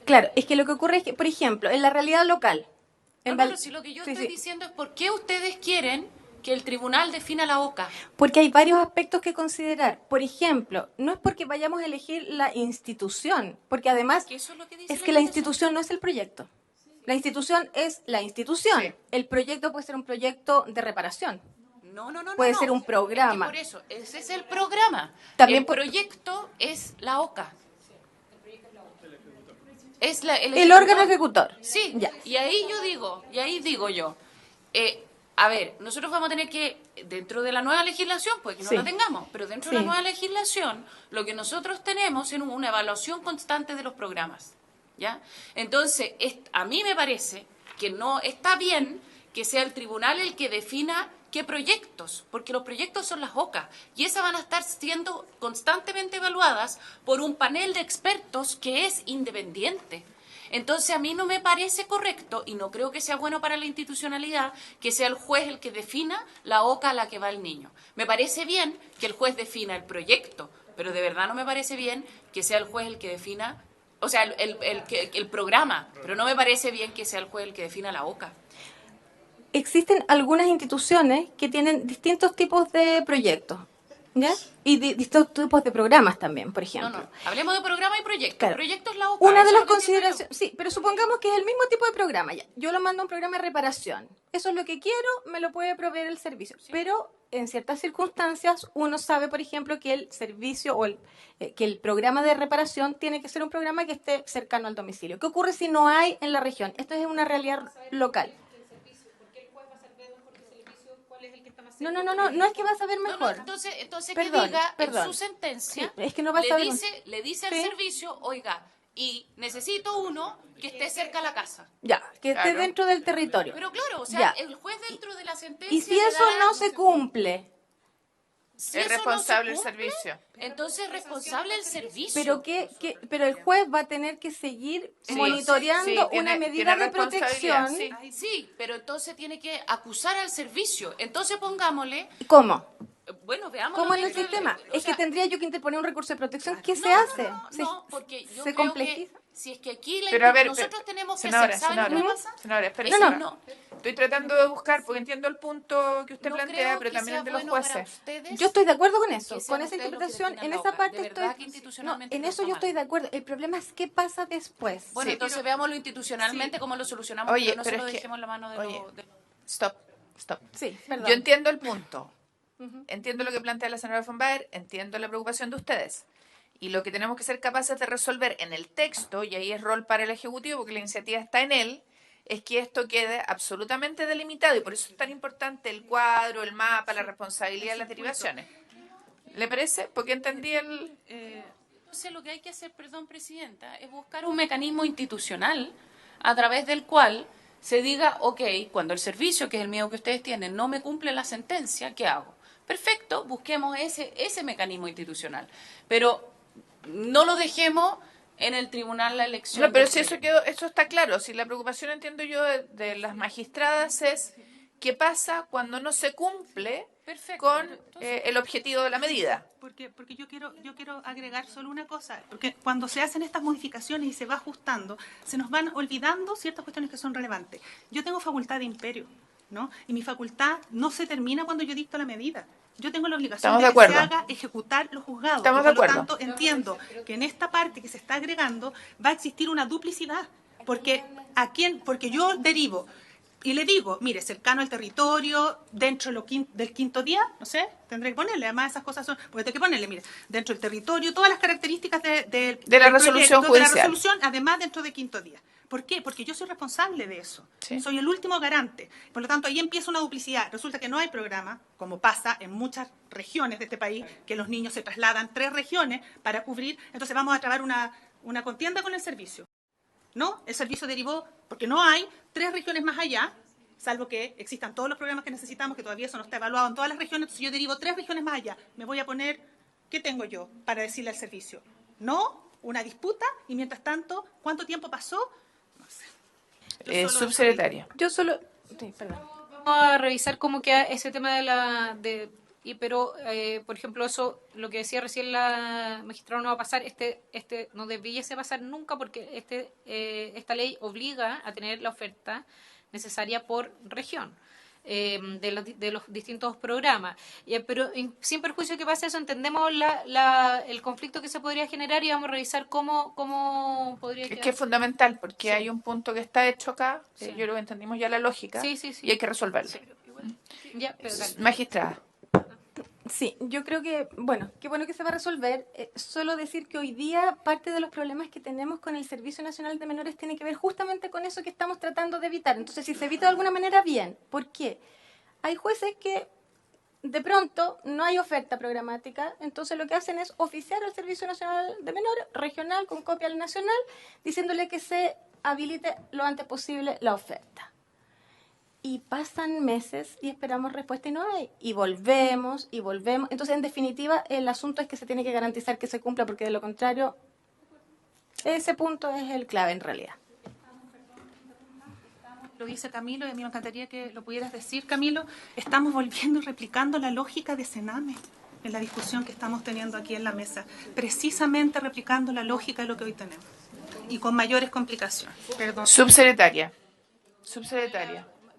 Claro, es que lo que ocurre es que, por ejemplo, en la realidad local... en No, Val- pero si lo que yo Sí, estoy sí. diciendo es por qué ustedes quieren que el tribunal defina la OCA. Porque hay varios aspectos que considerar. Por ejemplo, no es porque vayamos a elegir la institución, porque además Que eso es lo que dice es que la institución no es el proyecto. La institución es la institución. Sí. El proyecto puede ser un proyecto de reparación. No. Puede no. ser un programa. Es que por eso, ese es el programa. También el por- proyecto es la OCA. Es El órgano ejecutor. Sí, Ya. y ahí digo yo, a ver, nosotros vamos a tener que, dentro de la nueva legislación, pues que no Sí. la tengamos, pero dentro de la Sí. nueva legislación, lo que nosotros tenemos es una evaluación constante de los programas, ¿ya? Entonces, a mí me parece que no está bien que sea el tribunal el que defina qué proyectos, porque los proyectos son las OCA, y esas van a estar siendo constantemente evaluadas por un panel de expertos que es independiente. Entonces a mí no me parece correcto y no creo que sea bueno para la institucionalidad que sea el juez el que defina la OCA a la que va el niño. Me parece bien que el juez defina el proyecto, pero de verdad no me parece bien que sea el juez el que defina, o sea, el programa, pero no me parece bien que sea el juez el que defina la OCA. Existen algunas instituciones que tienen distintos tipos de proyectos, ¿ya? Y distintos tipos de programas también, por ejemplo. No, hablemos de programa y proyecto. Claro. Proyecto es la OCA. Una de eso las es lo que consideraciones, sí, pero supongamos que es el mismo tipo de programa. Ya. Yo lo mando a un programa de reparación. Eso es lo que quiero, me lo puede proveer el servicio. Sí. Pero en ciertas circunstancias uno sabe, por ejemplo, que el servicio o que el programa de reparación tiene que ser un programa que esté cercano al domicilio. ¿Qué ocurre si no hay en la región? Esto es una realidad local. No es que va a saber mejor. Entonces Perdón, que diga perdón. en su sentencia, sí, es que no va a saber. le dice al Sí. servicio, oiga, y necesito uno que esté cerca a la casa. Ya, que esté dentro del territorio. Pero claro, o sea, Ya. el juez dentro de la sentencia... Y si eso no se cumple, si Es eso responsable no se el cumple, servicio. Entonces es responsable el servicio. pero el juez va a tener que seguir Sí, monitoreando sí, una tiene medida de responsabilidad, protección. Sí, pero entonces tiene que acusar al servicio. Entonces pongámosle... ¿Cómo? Bueno, veamos. ¿Cómo en el sistema? Es que tendría yo que interponer un recurso de protección. ¿Qué se hace? No, porque yo se creo complejiza. que si es que aquí Pero a ver, nosotros tenemos que senadora, hacer, ¿saben lo que pasa? senadora, espere, No, senadora. no. Estoy tratando de buscar, porque entiendo el punto que usted No plantea, creo pero que también sea el de los bueno para jueces. ustedes Yo estoy de acuerdo con eso, que sean con esa ustedes los que interpretación. definan En la esa OCA. parte De verdad que estoy. institucionalmente En no eso está yo mal. estoy de acuerdo. El problema es qué pasa después. Bueno, Sí, entonces pero- veámoslo institucionalmente, cómo lo solucionamos, Oye, pero no pero se lo es que- dejemos en la mano de oye, los... Stop. Sí, perdón. Yo entiendo el punto. Entiendo lo que plantea la senadora von Baer, entiendo la preocupación de ustedes. Y lo que tenemos que ser capaces de resolver en el texto, y ahí es rol para el Ejecutivo, porque la iniciativa está en él, es que esto quede absolutamente delimitado. Y por eso es tan importante el cuadro, el mapa, la responsabilidad de las derivaciones. ¿Le parece? Porque entendí el... Entonces lo que hay que hacer, perdón, Presidenta, es buscar un mecanismo institucional a través del cual se diga, ok, cuando el servicio, que es el miedo que ustedes tienen, no me cumple la sentencia, ¿qué hago? Perfecto, busquemos ese mecanismo institucional. Pero no lo dejemos en el tribunal la elección. No, pero del si eso proyecto. quedó, eso está claro. Si la preocupación, entiendo yo, de las magistradas es qué pasa cuando no se cumple Perfecto. con Entonces, el objetivo de la medida. Porque yo quiero agregar solo una cosa, porque cuando se hacen estas modificaciones y se va ajustando, se nos van olvidando ciertas cuestiones que son relevantes. Yo tengo facultad de imperio, ¿no? Y mi facultad no se termina cuando yo dicto la medida. Yo tengo la obligación Estamos de de que se acuerdo. haga ejecutar los juzgados. Estamos y de por lo acuerdo. tanto, entiendo que en esta parte que se está agregando va a existir una duplicidad. Porque porque yo derivo y le digo, mire, cercano al territorio, dentro del quinto día, no sé, tendré que ponerle, además esas cosas son, porque tengo que ponerle, mire, dentro del territorio, todas las características del la resolución proyecto, judicial. de la resolución, además dentro de quinto día. ¿Por qué? Porque yo soy responsable de eso. Sí. Soy el último garante. Por lo tanto, ahí empieza una duplicidad. Resulta que no hay programa, como pasa en muchas regiones de este país, que los niños se trasladan 3 regiones para cubrir. Entonces vamos a trabar una contienda con el servicio. ¿No? El servicio derivó, porque no hay 3 regiones más allá, salvo que existan todos los programas que necesitamos, que todavía eso no está evaluado en todas las regiones. Entonces yo derivo 3 regiones más allá. Me voy a poner, ¿qué tengo yo para decirle al servicio? No, una disputa, y mientras tanto, ¿cuánto tiempo pasó? No sé. Yo solo Subsecretaria. Yo solo. Sí, perdón. Vamos a revisar cómo queda ese tema pero por ejemplo, eso, lo que decía recién la magistrada, no va a pasar, no debiese pasar nunca, porque esta ley obliga a tener la oferta necesaria por región de los distintos programas. Pero sin perjuicio que pase eso, entendemos el conflicto que se podría generar y vamos a revisar cómo podría Es quedar. que es fundamental, porque Sí. hay un punto que está hecho acá, Sí. yo creo que entendimos ya la lógica, Sí, sí. y hay que resolverlo. Sí. Ya, pero dale. Magistrada. Sí, yo creo que, bueno, qué bueno que se va a resolver. Solo decir que hoy día parte de los problemas que tenemos con el Servicio Nacional de Menores tiene que ver justamente con eso que estamos tratando de evitar. Entonces, si se evita de alguna manera, bien. ¿Por qué? Hay jueces que de pronto no hay oferta programática, entonces lo que hacen es oficiar al Servicio Nacional de Menores, regional, con copia al nacional, diciéndole que se habilite lo antes posible la oferta. Y pasan meses y esperamos respuesta y no hay. Y volvemos, y volvemos. Entonces, en definitiva, el asunto es que se tiene que garantizar que se cumpla, porque de lo contrario, ese punto es el clave en realidad. lo dice Camilo, y a mí me encantaría que lo pudieras decir, Camilo, estamos volviendo y replicando la lógica de Sename en la discusión que estamos teniendo aquí en la mesa, precisamente replicando la lógica de lo que hoy tenemos, y con mayores complicaciones. Perdón. Subsecretaria.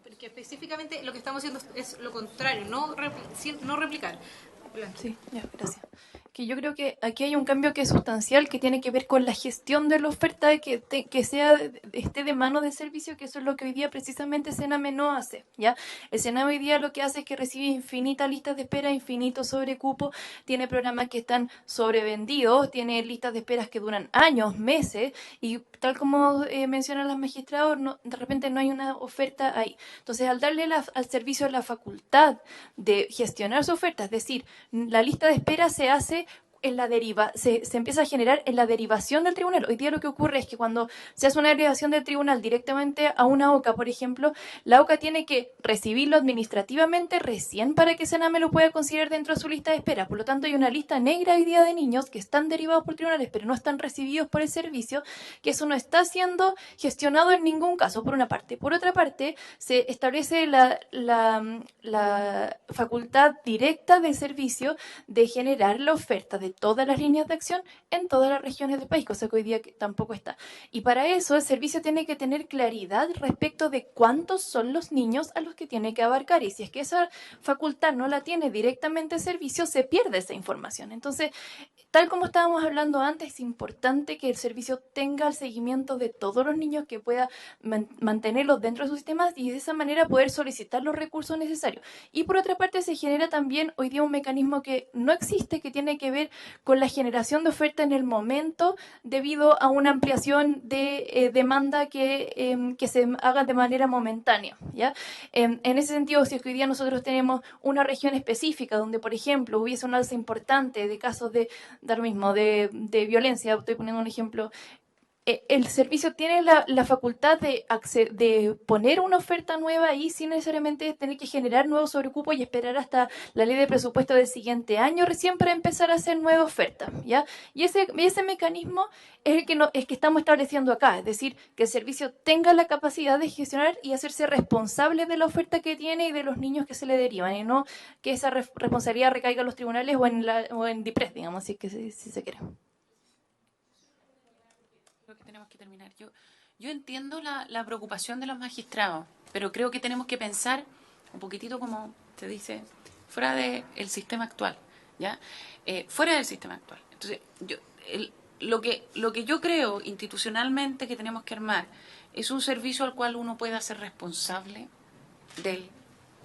Porque específicamente lo que estamos haciendo es lo contrario, no replicar. Sí, ya, gracias. Que yo creo que aquí hay un cambio que es sustancial, que tiene que ver con la gestión de la oferta, que esté de mano de servicio, que eso es lo que hoy día precisamente Sename no hace, ¿ya? El Sename hoy día lo que hace es que recibe infinitas listas de espera, infinitos sobrecupo, tiene programas que están sobrevendidos, tiene listas de esperas que duran años, meses, y tal como mencionan los magistrados, de repente no hay una oferta ahí. Entonces, al darle al servicio la facultad de gestionar su oferta, es decir, la lista de espera se hace en la deriva, se empieza a generar en la derivación del tribunal. Hoy día lo que ocurre es que cuando se hace una derivación del tribunal directamente a una OCA, por ejemplo, la OCA tiene que recibirlo administrativamente recién para que Sename lo pueda considerar dentro de su lista de espera. Por lo tanto, hay una lista negra hoy día de niños que están derivados por tribunales, pero no están recibidos por el servicio, que eso no está siendo gestionado en ningún caso, por una parte. Por otra parte, se establece la facultad directa del servicio de generar la oferta de todas las líneas de acción en todas las regiones del país, cosa que hoy día tampoco está. Y para eso el servicio tiene que tener claridad respecto de cuántos son los niños a los que tiene que abarcar. Y si es que esa facultad no la tiene directamente el servicio, se pierde esa información. Entonces, tal como estábamos hablando antes, es importante que el servicio tenga el seguimiento de todos los niños, que pueda mantenerlos dentro de sus sistemas y de esa manera poder solicitar los recursos necesarios. Y por otra parte, se genera también hoy día un mecanismo que no existe, que tiene que ver con la generación de oferta en el momento debido a una ampliación de demanda que se haga de manera momentánea, ¿ya? En ese sentido, si es que hoy día nosotros tenemos una región específica donde, por ejemplo, hubiese un alza importante de casos de violencia, estoy poniendo un ejemplo, el servicio tiene la facultad de poner una oferta nueva ahí sin necesariamente tener que generar nuevos sobrecupos y esperar hasta la ley de presupuesto del siguiente año recién para empezar a hacer nueva oferta, ¿ya? Y ese mecanismo es el que estamos estableciendo acá, es decir, que el servicio tenga la capacidad de gestionar y hacerse responsable de la oferta que tiene y de los niños que se le derivan, y no que esa responsabilidad recaiga en los tribunales o en DIPRES, digamos, si se quiere. Que tenemos que terminar. Yo entiendo la preocupación de los magistrados, pero creo que tenemos que pensar un poquitito, como te dice, fuera del sistema actual, ¿ya? Fuera del sistema actual. Entonces, lo que yo creo institucionalmente que tenemos que armar es un servicio al cual uno pueda ser responsable del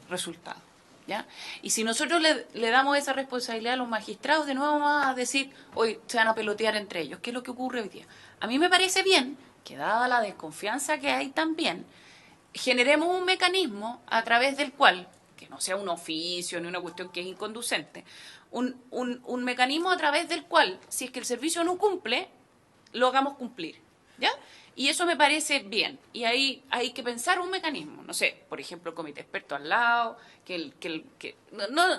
resultado, ¿ya? Y si nosotros le damos esa responsabilidad a los magistrados, de nuevo vamos a decir, hoy se van a pelotear entre ellos. ¿Qué es lo que ocurre hoy día? A mí me parece bien que, dada la desconfianza que hay también, generemos un mecanismo a través del cual, que no sea un oficio ni una cuestión que es inconducente, un mecanismo a través del cual, si es que el servicio no cumple, lo hagamos cumplir, ¿ya? Y eso me parece bien. Y ahí hay que pensar un mecanismo. No sé, por ejemplo, el comité experto al lado,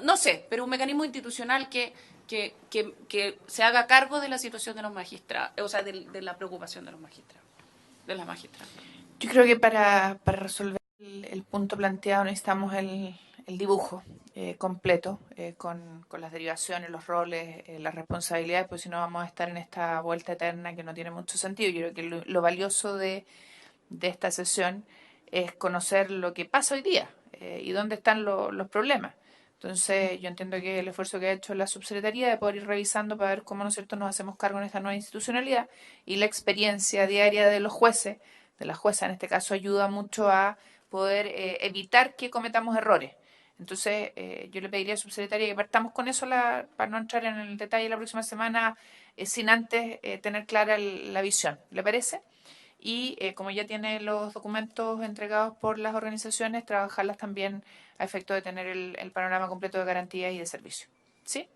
no sé, pero un mecanismo institucional que se haga cargo de la situación de los magistrados, o sea, de la preocupación de los magistrados, de las magistradas. Yo creo que para resolver el punto planteado necesitamos el dibujo completo, con las derivaciones, los roles, las responsabilidades, pues si no vamos a estar en esta vuelta eterna que no tiene mucho sentido. Yo creo que lo valioso de esta sesión es conocer lo que pasa hoy día y dónde están los problemas. Entonces, yo entiendo que el esfuerzo que ha hecho la subsecretaría de poder ir revisando para ver cómo, ¿no es cierto?, nos hacemos cargo en esta nueva institucionalidad, y la experiencia diaria de los jueces, de la jueza en este caso, ayuda mucho a poder evitar que cometamos errores. Entonces, yo le pediría a la subsecretaria que partamos con eso para no entrar en el detalle la próxima semana sin antes tener clara la visión. ¿Le parece? Y como ya tiene los documentos entregados por las organizaciones, trabajarlas también a efecto de tener el panorama completo de garantías y de servicio. ¿Sí?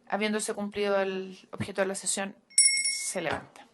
Habiéndose cumplido el objeto de la sesión, se levanta.